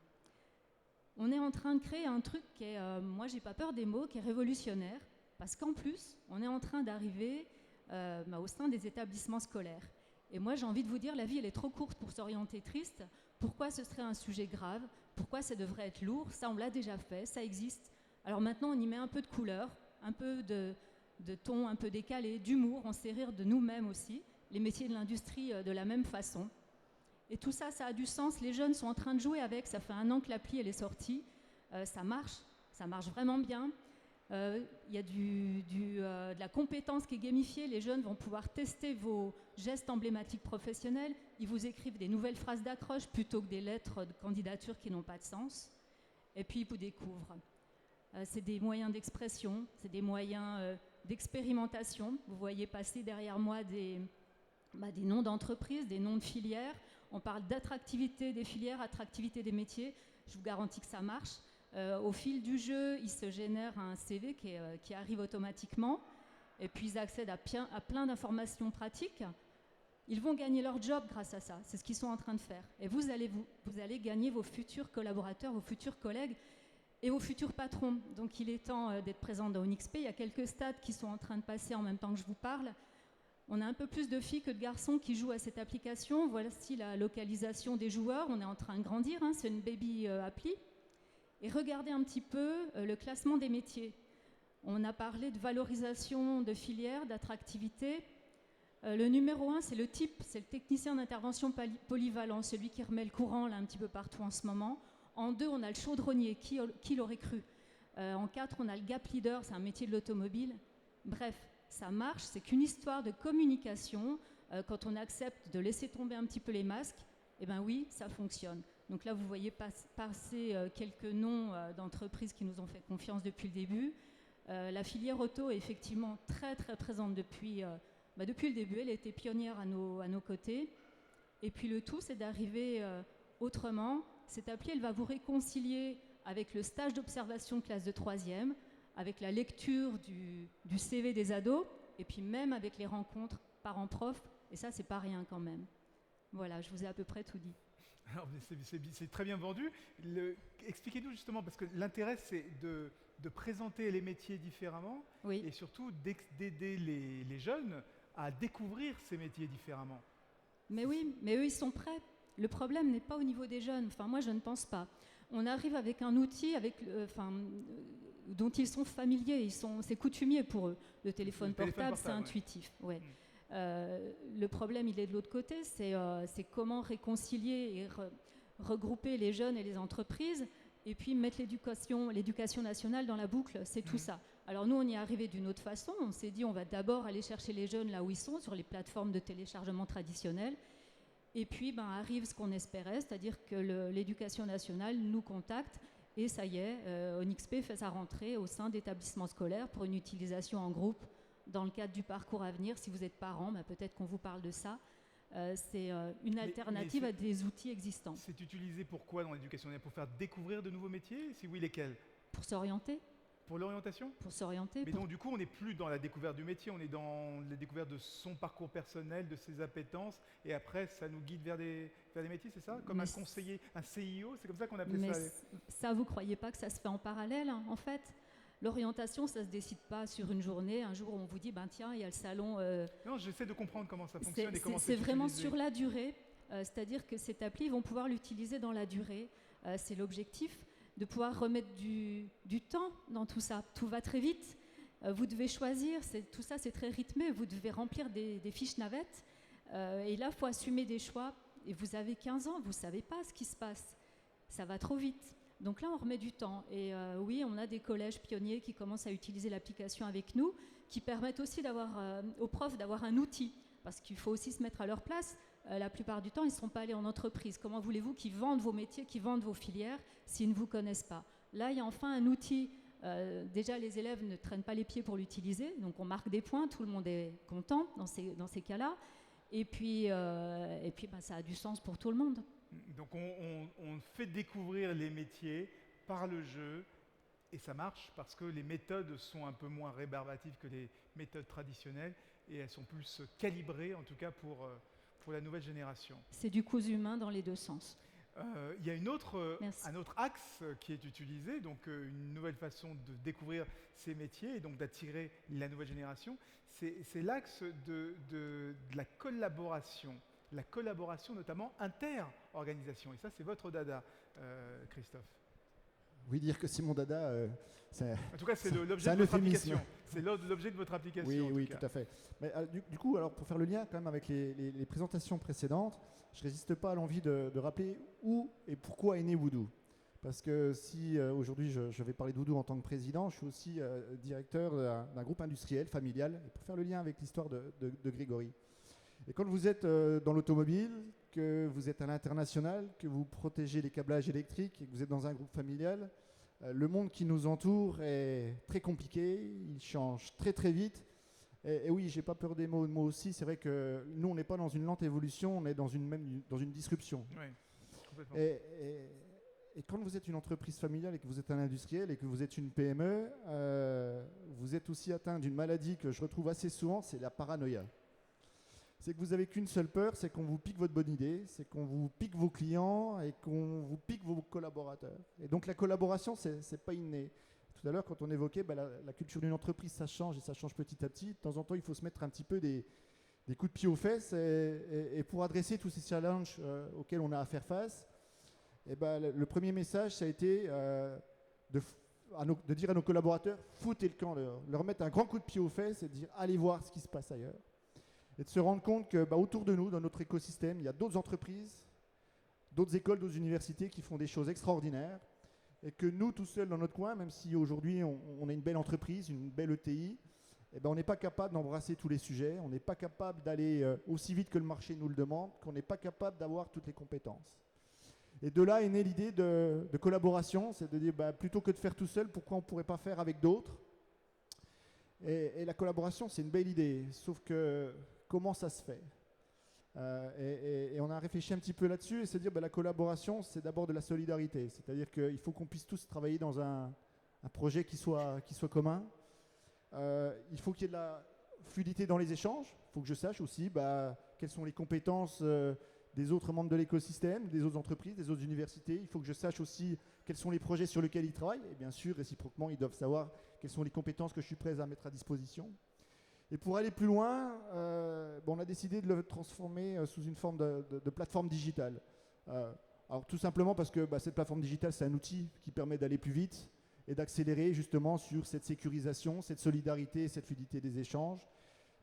[SPEAKER 6] On est en train de créer un truc qui est, moi j'ai pas peur des mots, qui est révolutionnaire, parce qu'en plus, on est en train d'arriver au sein des établissements scolaires. Et moi j'ai envie de vous dire, la vie elle est trop courte pour s'orienter triste. Pourquoi ce serait un sujet grave? Pourquoi ça devrait être lourd? Ça on l'a déjà fait, ça existe. Alors maintenant on y met un peu de couleur, un peu de ton un peu décalé, d'humour, on sait rire de nous-mêmes aussi, les métiers de l'industrie de la même façon. Et tout ça, ça a du sens, les jeunes sont en train de jouer avec, ça fait 1 an que l'appli elle est sortie, ça marche vraiment bien. Il y a de la compétence qui est gamifiée, les jeunes vont pouvoir tester vos gestes emblématiques professionnels, ils vous écrivent des nouvelles phrases d'accroche plutôt que des lettres de candidature qui n'ont pas de sens, et puis ils vous découvrent. C'est des moyens d'expression, c'est des moyens d'expérimentation. Vous voyez passer derrière moi des noms d'entreprises, des noms de filières. On parle d'attractivité des filières, attractivité des métiers. Je vous garantis que ça marche. Au fil du jeu, il se génère un CV qui arrive automatiquement. Et puis ils accèdent à plein d'informations pratiques. Ils vont gagner leur job grâce à ça. C'est ce qu'ils sont en train de faire. Et vous allez gagner vos futurs collaborateurs, vos futurs collègues et vos futurs patrons. Donc il est temps d'être présent dans ONXP. Il y a quelques stades qui sont en train de passer en même temps que je vous parle. On a un peu plus de filles que de garçons qui jouent à cette application. Voici la localisation des joueurs. On est en train de grandir, hein. C'est une baby appli. Et regardez un petit peu le classement des métiers. On a parlé de valorisation de filières, d'attractivité. Le numéro 1, c'est le type, c'est le technicien d'intervention polyvalent, celui qui remet le courant là, un petit peu partout en ce moment. En 2, on a le chaudronnier, qui l'aurait cru. En 4, on a le gap leader, c'est un métier de l'automobile. Bref, ça marche, c'est qu'une histoire de communication. Quand on accepte de laisser tomber un petit peu les masques, eh bien oui, ça fonctionne. Donc là, vous voyez passer quelques noms d'entreprises qui nous ont fait confiance depuis le début. La filière auto est effectivement très très présente depuis le début. Elle a été pionnière à nos côtés. Et puis le tout, c'est d'arriver autrement. Cette appli, elle va vous réconcilier avec le stage d'observation classe de 3e, avec la lecture du CV des ados, et puis même avec les rencontres parents-prof. Et ça, c'est pas rien quand même. Voilà, je vous ai à peu près tout dit.
[SPEAKER 1] Alors, c'est très bien vendu. Expliquez-nous justement, parce que l'intérêt, c'est de présenter les métiers différemment,
[SPEAKER 6] oui.
[SPEAKER 1] Et surtout d'aider les jeunes à découvrir ces métiers différemment.
[SPEAKER 6] Mais oui, mais eux, ils sont prêts. Le problème n'est pas au niveau des jeunes. Enfin, moi, je ne pense pas. On arrive avec un outil dont ils sont familiers. C'est coutumier pour eux. Le téléphone portable, c'est intuitif. Ouais. Le problème, il est de l'autre côté. C'est comment réconcilier et regrouper les jeunes et les entreprises et puis mettre l'éducation nationale dans la boucle. C'est tout ça. Alors nous, on y est arrivé d'une autre façon. On s'est dit, on va d'abord aller chercher les jeunes là où ils sont, sur les plateformes de téléchargement traditionnelles. Et puis arrive ce qu'on espérait, c'est-à-dire que l'éducation nationale nous contacte et ça y est, ONIXP fait sa rentrée au sein d'établissements scolaires pour une utilisation en groupe dans le cadre du parcours à venir. Si vous êtes parent, peut-être qu'on vous parle de ça. C'est une alternative à des outils existants.
[SPEAKER 1] C'est utilisé pour quoi dans l'éducation nationale? Pour faire découvrir de nouveaux métiers? Si oui, lesquels?
[SPEAKER 6] Pour s'orienter.
[SPEAKER 1] Pour l'orientation?
[SPEAKER 6] Pour s'orienter.
[SPEAKER 1] Mais donc du coup, on n'est plus dans la découverte du métier, on est dans la découverte de son parcours personnel, de ses appétences, et après, ça nous guide vers des métiers, c'est ça? Comme un conseiller, un CIO, c'est comme ça qu'on appelait ça?
[SPEAKER 6] Ça, vous ne croyez pas que ça se fait en parallèle, en fait? L'orientation, ça ne se décide pas sur une journée. Un jour, on vous dit, tiens, il y a le salon...
[SPEAKER 1] Non, j'essaie de comprendre comment ça fonctionne et comment
[SPEAKER 6] c'est vraiment sur la durée, c'est-à-dire que cette appli, ils vont pouvoir l'utiliser dans la durée. C'est l'objectif, de pouvoir remettre du temps dans tout ça. Tout va très vite. Vous devez choisir. Tout ça, c'est très rythmé. Vous devez remplir des fiches navettes. Et là, il faut assumer des choix. Et vous avez 15 ans, vous ne savez pas ce qui se passe. Ça va trop vite. Donc là, on remet du temps. Et oui, on a des collèges pionniers qui commencent à utiliser l'application avec nous, qui permettent aussi aux profs d'avoir un outil. Parce qu'il faut aussi se mettre à leur place. La plupart du temps, ils ne sont pas allés en entreprise. Comment voulez-vous qu'ils vendent vos métiers, qu'ils vendent vos filières, s'ils ne vous connaissent pas? Là, il y a enfin un outil. Déjà, les élèves ne traînent pas les pieds pour l'utiliser. Donc, on marque des points. Tout le monde est content dans ces cas-là. Et puis ça a du sens pour tout le monde.
[SPEAKER 1] Donc, on fait découvrir les métiers par le jeu. Et ça marche parce que les méthodes sont un peu moins rébarbatives que les méthodes traditionnelles. Et elles sont plus calibrées, en tout cas, pour la nouvelle génération.
[SPEAKER 6] C'est du cousu humain dans les deux sens.
[SPEAKER 1] Il y a un autre axe qui est utilisé, donc une nouvelle façon de découvrir ces métiers et donc d'attirer la nouvelle génération. C'est l'axe de la collaboration notamment inter-organisation. Et ça, c'est votre dada, Christophe.
[SPEAKER 7] Oui, dire que c'est mon dada,
[SPEAKER 1] en tout cas, c'est l'objet de votre application. C'est l'objet de votre application.
[SPEAKER 7] Oui, tout à fait. Mais, du coup, alors, pour faire le lien quand même avec les présentations précédentes, je ne résiste pas à l'envie de rappeler où et pourquoi est né Voodoo. Parce que si aujourd'hui je vais parler de Voodoo en tant que président, je suis aussi directeur d'un groupe industriel, familial, et pour faire le lien avec l'histoire de Grégory. Et quand vous êtes dans l'automobile, que vous êtes à l'international, que vous protégez les câblages électriques et que vous êtes dans un groupe familial, le monde qui nous entoure est très compliqué, il change très très vite. Et oui, j'ai pas peur des mots, moi aussi, c'est vrai que nous on n'est pas dans une lente évolution, on est dans une disruption.
[SPEAKER 1] Oui, complètement.
[SPEAKER 7] Et quand vous êtes une entreprise familiale et que vous êtes un industriel et que vous êtes une PME, vous êtes aussi atteint d'une maladie que je retrouve assez souvent, c'est la paranoïa. C'est que vous n'avez qu'une seule peur, c'est qu'on vous pique votre bonne idée, c'est qu'on vous pique vos clients et qu'on vous pique vos collaborateurs. Et donc la collaboration, c'est pas inné. Tout à l'heure, quand on évoquait la culture d'une entreprise, ça change et ça change petit à petit. De temps en temps, il faut se mettre un petit peu des coups de pied aux fesses et pour adresser tous ces challenges auxquels on a à faire face, le premier message, ça a été de dire à nos collaborateurs, foutez le camp, leur mettre un grand coup de pied aux fesses et de dire, allez voir ce qui se passe ailleurs. Et de se rendre compte que autour de nous, dans notre écosystème, il y a d'autres entreprises, d'autres écoles, d'autres universités qui font des choses extraordinaires. Et que nous, tout seuls dans notre coin, même si aujourd'hui on a une belle entreprise, une belle ETI, on n'est pas capable d'embrasser tous les sujets, on n'est pas capable d'aller aussi vite que le marché nous le demande, qu'on n'est pas capable d'avoir toutes les compétences. Et de là est née l'idée de collaboration, c'est de dire plutôt que de faire tout seul, pourquoi on ne pourrait pas faire avec d'autres? Et la collaboration, c'est une belle idée, sauf que comment ça se fait? Et on a réfléchi un petit peu là-dessus et se dire la collaboration, c'est d'abord de la solidarité. C'est-à-dire qu'il faut qu'on puisse tous travailler dans un projet qui soit commun. Il faut qu'il y ait de la fluidité dans les échanges. Il faut que je sache aussi quelles sont les compétences des autres membres de l'écosystème, des autres entreprises, des autres universités. Il faut que je sache aussi quels sont les projets sur lesquels ils travaillent. Et bien sûr, réciproquement, ils doivent savoir quelles sont les compétences que je suis prêt à mettre à disposition. Et pour aller plus loin, on a décidé de le transformer sous une forme de plateforme digitale. Alors tout simplement parce que cette plateforme digitale, c'est un outil qui permet d'aller plus vite et d'accélérer justement sur cette sécurisation, cette solidarité et cette fluidité des échanges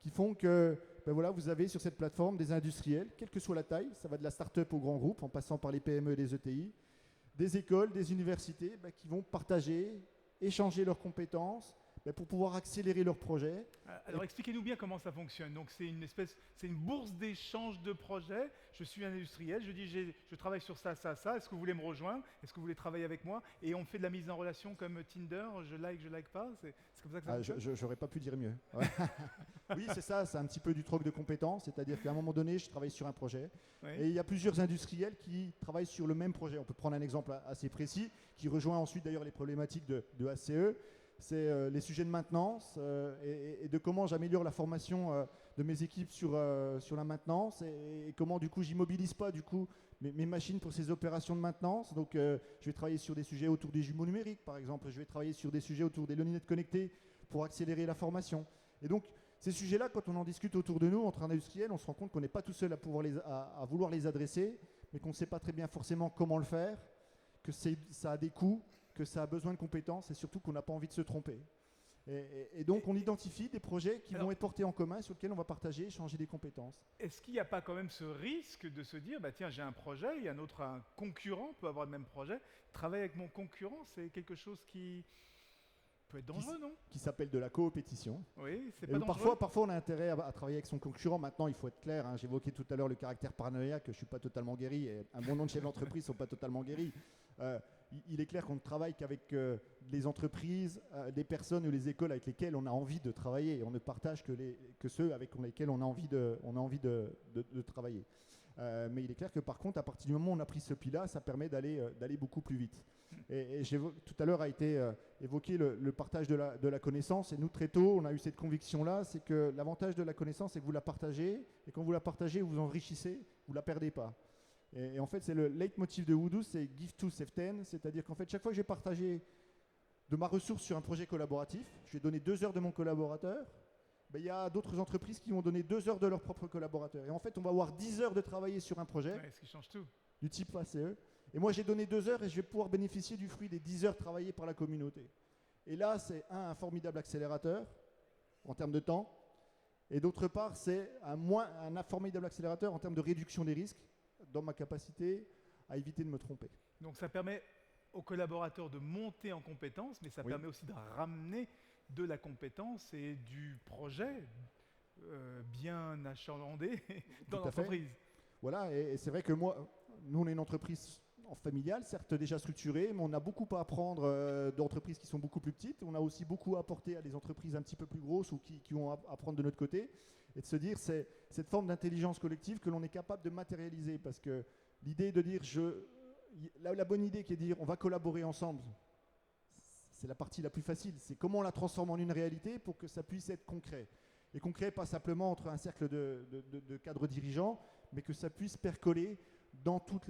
[SPEAKER 7] qui font que vous avez sur cette plateforme des industriels, quelle que soit la taille, ça va de la start-up au grand groupe en passant par les PME et les ETI, des écoles, des universités qui vont partager, échanger leurs compétences, pour pouvoir accélérer leurs projets.
[SPEAKER 1] Alors expliquez-nous bien comment ça fonctionne. Donc c'est une bourse d'échange de projets. Je suis un industriel, je dis je travaille sur ça, ça, ça. Est-ce que vous voulez me rejoindre? Est-ce que vous voulez travailler avec moi? Et on fait de la mise en relation comme Tinder, je like pas. C'est comme ça que ça fonctionne.
[SPEAKER 7] J'aurais pas pu dire mieux. Ouais. Oui, c'est ça, c'est un petit peu du troc de compétences, c'est-à-dire qu'à un moment donné, je travaille sur un projet et il y a plusieurs industriels qui travaillent sur le même projet. On peut prendre un exemple assez précis qui rejoint ensuite d'ailleurs les problématiques de ACE. C'est les sujets de maintenance et de comment j'améliore la formation de mes équipes sur la maintenance et comment du coup j'immobilise pas du coup mes machines pour ces opérations de maintenance. Donc je vais travailler sur des sujets autour des jumeaux numériques par exemple, je vais travailler sur des sujets autour des lunettes connectées pour accélérer la formation. Et donc ces sujets-là, quand on en discute autour de nous entre industriels, on se rend compte qu'on n'est pas tout seul à vouloir les adresser, mais qu'on ne sait pas très bien forcément comment le faire, que ça a des coûts, que ça a besoin de compétences et surtout qu'on n'a pas envie de se tromper. Et donc on identifie des projets qui vont être portés en commun sur lesquels on va partager, échanger des compétences.
[SPEAKER 1] Est-ce qu'il n'y a pas quand même ce risque de se dire, tiens, j'ai un projet, il y a un concurrent peut avoir le même projet, travailler avec mon concurrent, c'est quelque chose qui peut être dangereux, non?
[SPEAKER 7] Qui s'appelle de la coopétition.
[SPEAKER 1] Oui, c'est pas dangereux.
[SPEAKER 7] Parfois on a intérêt à travailler avec son concurrent. Maintenant, il faut être clair, hein, j'évoquais tout à l'heure le caractère paranoïaque, je ne suis pas totalement guéri, et un bon nombre de chefs d'entreprise ne sont pas totalement guéris. Il est clair qu'on ne travaille qu'avec les entreprises, les personnes ou les écoles avec lesquelles on a envie de travailler. On ne partage que ceux avec lesquels on a envie de travailler. Mais il est clair que par contre, à partir du moment où on a pris ce pli-là, ça permet d'aller beaucoup plus vite. Et tout à l'heure a été évoqué le partage de la connaissance. Et nous, très tôt, on a eu cette conviction-là, c'est que l'avantage de la connaissance, c'est que vous la partagez. Et quand vous la partagez, vous enrichissez, vous ne la perdez pas. Et en fait, c'est le leitmotiv de Odoo, c'est give to save 10, c'est-à-dire qu'en fait, chaque fois que j'ai partagé de ma ressource sur un projet collaboratif, je vais donner 2 heures de mon collaborateur, il y a d'autres entreprises qui vont donner 2 heures de leurs propres collaborateurs. Et en fait, on va avoir 10 heures de travailler sur un projet,
[SPEAKER 1] ce qui change tout.
[SPEAKER 7] Du type ACE. Et moi, j'ai donné 2 heures et je vais pouvoir bénéficier du fruit des 10 heures travaillées par la communauté. Et là, c'est un formidable accélérateur en termes de temps. Et d'autre part, c'est un formidable accélérateur en termes de réduction des risques dans ma capacité à éviter de me tromper.
[SPEAKER 1] Donc ça permet aux collaborateurs de monter en compétences, mais ça permet aussi de ramener de la compétence et du projet bien achalandé dans l'entreprise.
[SPEAKER 7] Voilà, et c'est vrai que nous on est une entreprise familiale, certes déjà structurée, mais on a beaucoup à apprendre d'entreprises qui sont beaucoup plus petites. On a aussi beaucoup à apporter à des entreprises un petit peu plus grosses ou qui ont à apprendre de notre côté. Et de se dire, c'est cette forme d'intelligence collective que l'on est capable de matérialiser. Parce que l'idée de dire, la bonne idée qui est de dire, on va collaborer ensemble, c'est la partie la plus facile. C'est comment on la transforme en une réalité pour que ça puisse être concret. Et concret, pas simplement entre un cercle de cadres dirigeants, mais que ça puisse percoler dans toute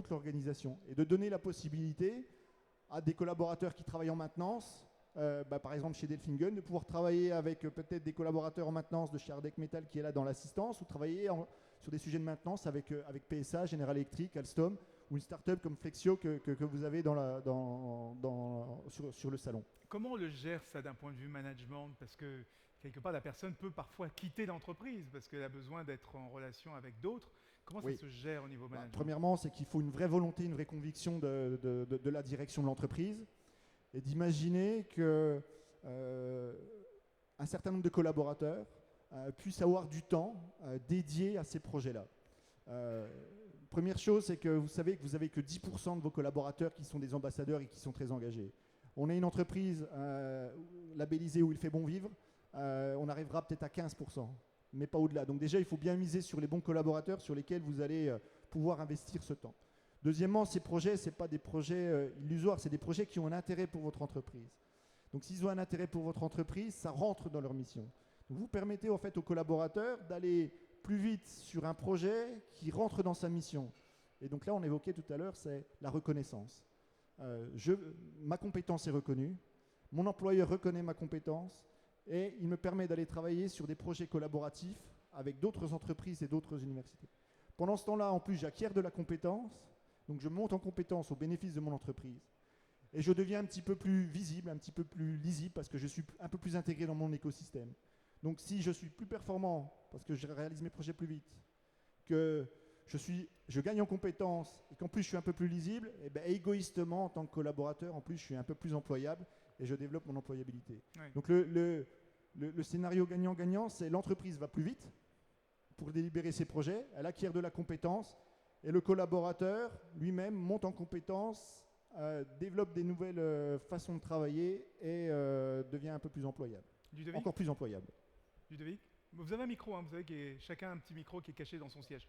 [SPEAKER 7] l'organisation. Et de donner la possibilité à des collaborateurs qui travaillent en maintenance, par exemple chez Delfingen, de pouvoir travailler avec peut-être des collaborateurs en maintenance de chez Ardec Metal qui est là dans l'assistance, ou travailler sur des sujets de maintenance avec PSA, General Electric, Alstom, ou une start-up comme Flexio que vous avez sur le salon.
[SPEAKER 1] Comment on le gère ça d'un point de vue management? Parce que quelque part, la personne peut parfois quitter l'entreprise parce qu'elle a besoin d'être en relation avec d'autres. Comment ça se gère au niveau management?
[SPEAKER 7] Premièrement, c'est qu'il faut une vraie volonté, une vraie conviction de la direction de l'entreprise et d'imaginer que un certain nombre de collaborateurs puissent avoir du temps dédié à ces projets-là. Première chose, c'est que vous savez que vous n'avez que 10% de vos collaborateurs qui sont des ambassadeurs et qui sont très engagés. On est une entreprise labellisée où il fait bon vivre, on arrivera peut-être à 15%, mais pas au-delà. Donc déjà, il faut bien miser sur les bons collaborateurs sur lesquels vous allez pouvoir investir ce temps. Deuxièmement, ces projets, ce n'est pas des projets illusoires, c'est des projets qui ont un intérêt pour votre entreprise. Donc s'ils ont un intérêt pour votre entreprise, ça rentre dans leur mission. Donc vous permettez en fait aux collaborateurs d'aller plus vite sur un projet qui rentre dans sa mission. Et donc là, on évoquait tout à l'heure, c'est la reconnaissance. Ma compétence est reconnue, mon employeur reconnaît ma compétence et il me permet d'aller travailler sur des projets collaboratifs avec d'autres entreprises et d'autres universités. Pendant ce temps-là, en plus, j'acquiers de la compétence, donc je monte en compétence au bénéfice de mon entreprise et je deviens un petit peu plus visible, un petit peu plus lisible parce que je suis un peu plus intégré dans mon écosystème. Donc si je suis plus performant parce que je réalise mes projets plus vite, que je gagne en compétences et qu'en plus je suis un peu plus lisible, et égoïstement en tant que collaborateur, en plus je suis un peu plus employable et je développe mon employabilité.
[SPEAKER 1] Ouais.
[SPEAKER 7] Donc le scénario gagnant-gagnant, c'est l'entreprise va plus vite pour délibérer ses projets, elle acquiert de la compétence, et le collaborateur lui-même monte en compétence, développe des nouvelles façons de travailler et devient un peu plus employable.
[SPEAKER 1] Ludovic,
[SPEAKER 7] Encore plus employable.
[SPEAKER 1] Ludovic, vous avez un micro, hein, vous savez que chacun a un petit micro qui est caché dans son siège.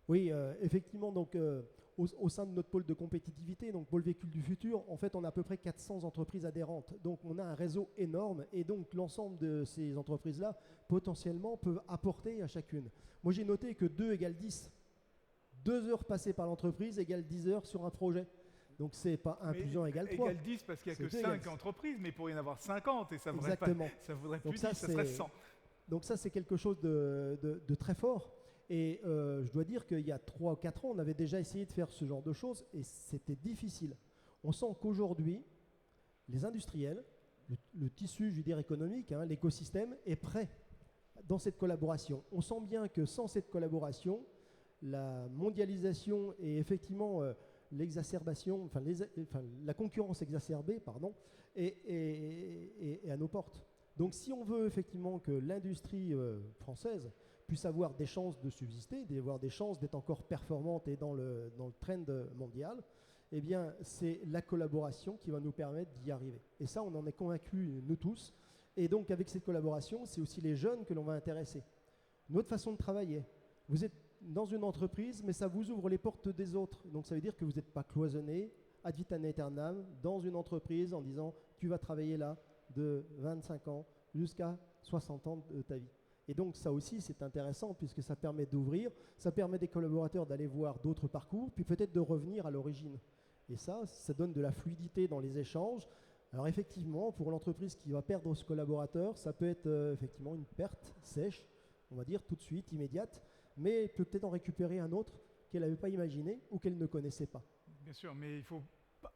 [SPEAKER 5] Oui, effectivement, donc au sein de notre pôle de compétitivité, donc pôle véhicule du futur, en fait, on a à peu près 400 entreprises adhérentes. Donc, on a un réseau énorme et donc l'ensemble de ces entreprises-là, potentiellement, peuvent apporter à chacune. Moi, j'ai noté que 2 égale 10. 2 heures passées par l'entreprise égale 10 heures sur un projet. Donc, c'est pas 1 plus 1 égale 3.
[SPEAKER 1] Égale 10 parce qu'il n'y a
[SPEAKER 5] C'est
[SPEAKER 1] que
[SPEAKER 5] 2 égale
[SPEAKER 1] 5 entreprises, mais il pourrait y en avoir 50 et ça voudrait
[SPEAKER 5] Exactement.
[SPEAKER 1] ça voudrait
[SPEAKER 5] Donc
[SPEAKER 1] plus
[SPEAKER 5] ça,
[SPEAKER 1] 10, ça serait 100.
[SPEAKER 5] Donc ça, c'est quelque chose de très fort. Et je dois dire qu'il y a 3 ou 4 ans, on avait déjà essayé de faire ce genre de choses et c'était difficile. On sent qu'aujourd'hui, les industriels, le tissu, je veux dire, économique, hein, l'écosystème est prêt dans cette collaboration. On sent bien que sans cette collaboration, la mondialisation et effectivement l'exacerbation, la concurrence exacerbée, pardon, est à nos portes. Donc si on veut effectivement que l'industrie française puisse avoir des chances de subsister, d'avoir des chances d'être encore performante et dans le trend mondial, eh bien c'est la collaboration qui va nous permettre d'y arriver. Et ça, on en est convaincus, nous tous. Et donc avec cette collaboration, c'est aussi les jeunes que l'on va intéresser. Notre façon de travailler. Vous êtes dans une entreprise, mais ça vous ouvre les portes des autres. Donc ça veut dire que vous n'êtes pas cloisonné, ad vitam aeternam, dans une entreprise en disant tu vas travailler là de 25 ans jusqu'à 60 ans de ta vie. Et donc ça aussi c'est intéressant puisque ça permet d'ouvrir, ça permet des collaborateurs d'aller voir d'autres parcours, puis peut-être de revenir à l'origine. Et ça donne de la fluidité dans les échanges. Alors effectivement, pour l'entreprise qui va perdre ce collaborateur, ça peut être effectivement une perte sèche, on va dire tout de suite, immédiate, mais peut-être en récupérer un autre qu'elle n'avait pas imaginé ou qu'elle ne connaissait pas.
[SPEAKER 1] Bien sûr, mais il faut,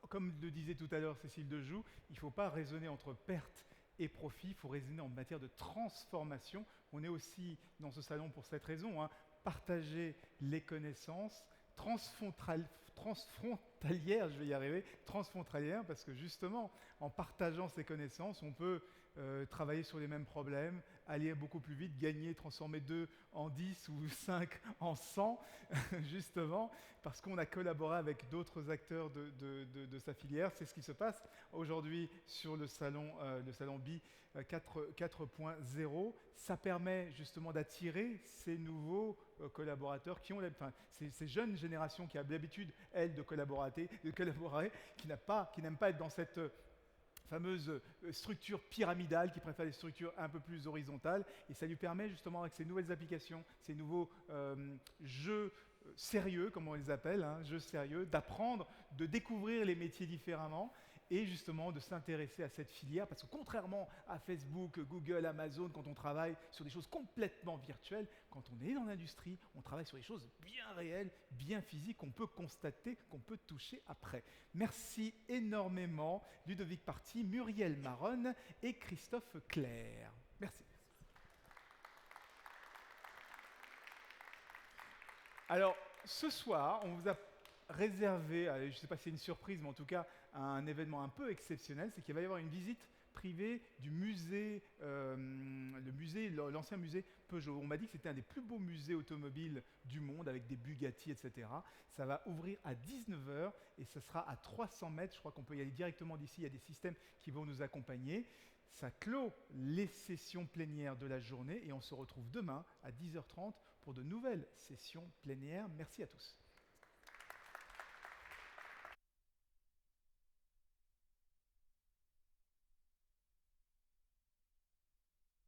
[SPEAKER 1] comme le disait tout à l'heure Cécile Dejoux, il ne faut pas raisonner entre perte et profit, il faut raisonner en matière de transformation. On est aussi dans ce salon pour cette raison, hein, partager les connaissances transfrontalières, je vais y arriver, transfrontalières, parce que justement, en partageant ces connaissances, on peut travailler sur les mêmes problèmes, aller beaucoup plus vite, gagner, transformer 2 en 10 ou 5 en 100, justement, parce qu'on a collaboré avec d'autres acteurs de sa filière. C'est ce qui se passe aujourd'hui sur le salon BI 4.0. Ça permet justement d'attirer ces nouveaux collaborateurs qui ont ces jeunes générations qui ont l'habitude, elles, de collaborer, qui n'aiment pas être dans cette fameuse structure pyramidale, qui préfère les structures un peu plus horizontales, et ça lui permet justement avec ces nouvelles applications, ces nouveaux jeux sérieux, comme on les appelle, hein, jeux sérieux, d'apprendre, de découvrir les métiers différemment, et justement de s'intéresser à cette filière, parce que contrairement à Facebook, Google, Amazon, quand on travaille sur des choses complètement virtuelles, quand on est dans l'industrie, on travaille sur des choses bien réelles, bien physiques, qu'on peut constater, qu'on peut toucher après. Merci énormément Ludovic Party, Muriel Maronne et Christophe Clair. Merci. Alors, ce soir, on vous a réservé, je ne sais pas si c'est une surprise, mais en tout cas un événement un peu exceptionnel, c'est qu'il va y avoir une visite privée du musée, l'ancien musée Peugeot. On m'a dit que c'était un des plus beaux musées automobiles du monde, avec des Bugatti, etc. Ça va ouvrir à 19h et ça sera à 300 mètres. Je crois qu'on peut y aller directement d'ici, il y a des systèmes qui vont nous accompagner. Ça clôt les sessions plénières de la journée et on se retrouve demain à 10h30 pour de nouvelles sessions plénières. Merci à tous.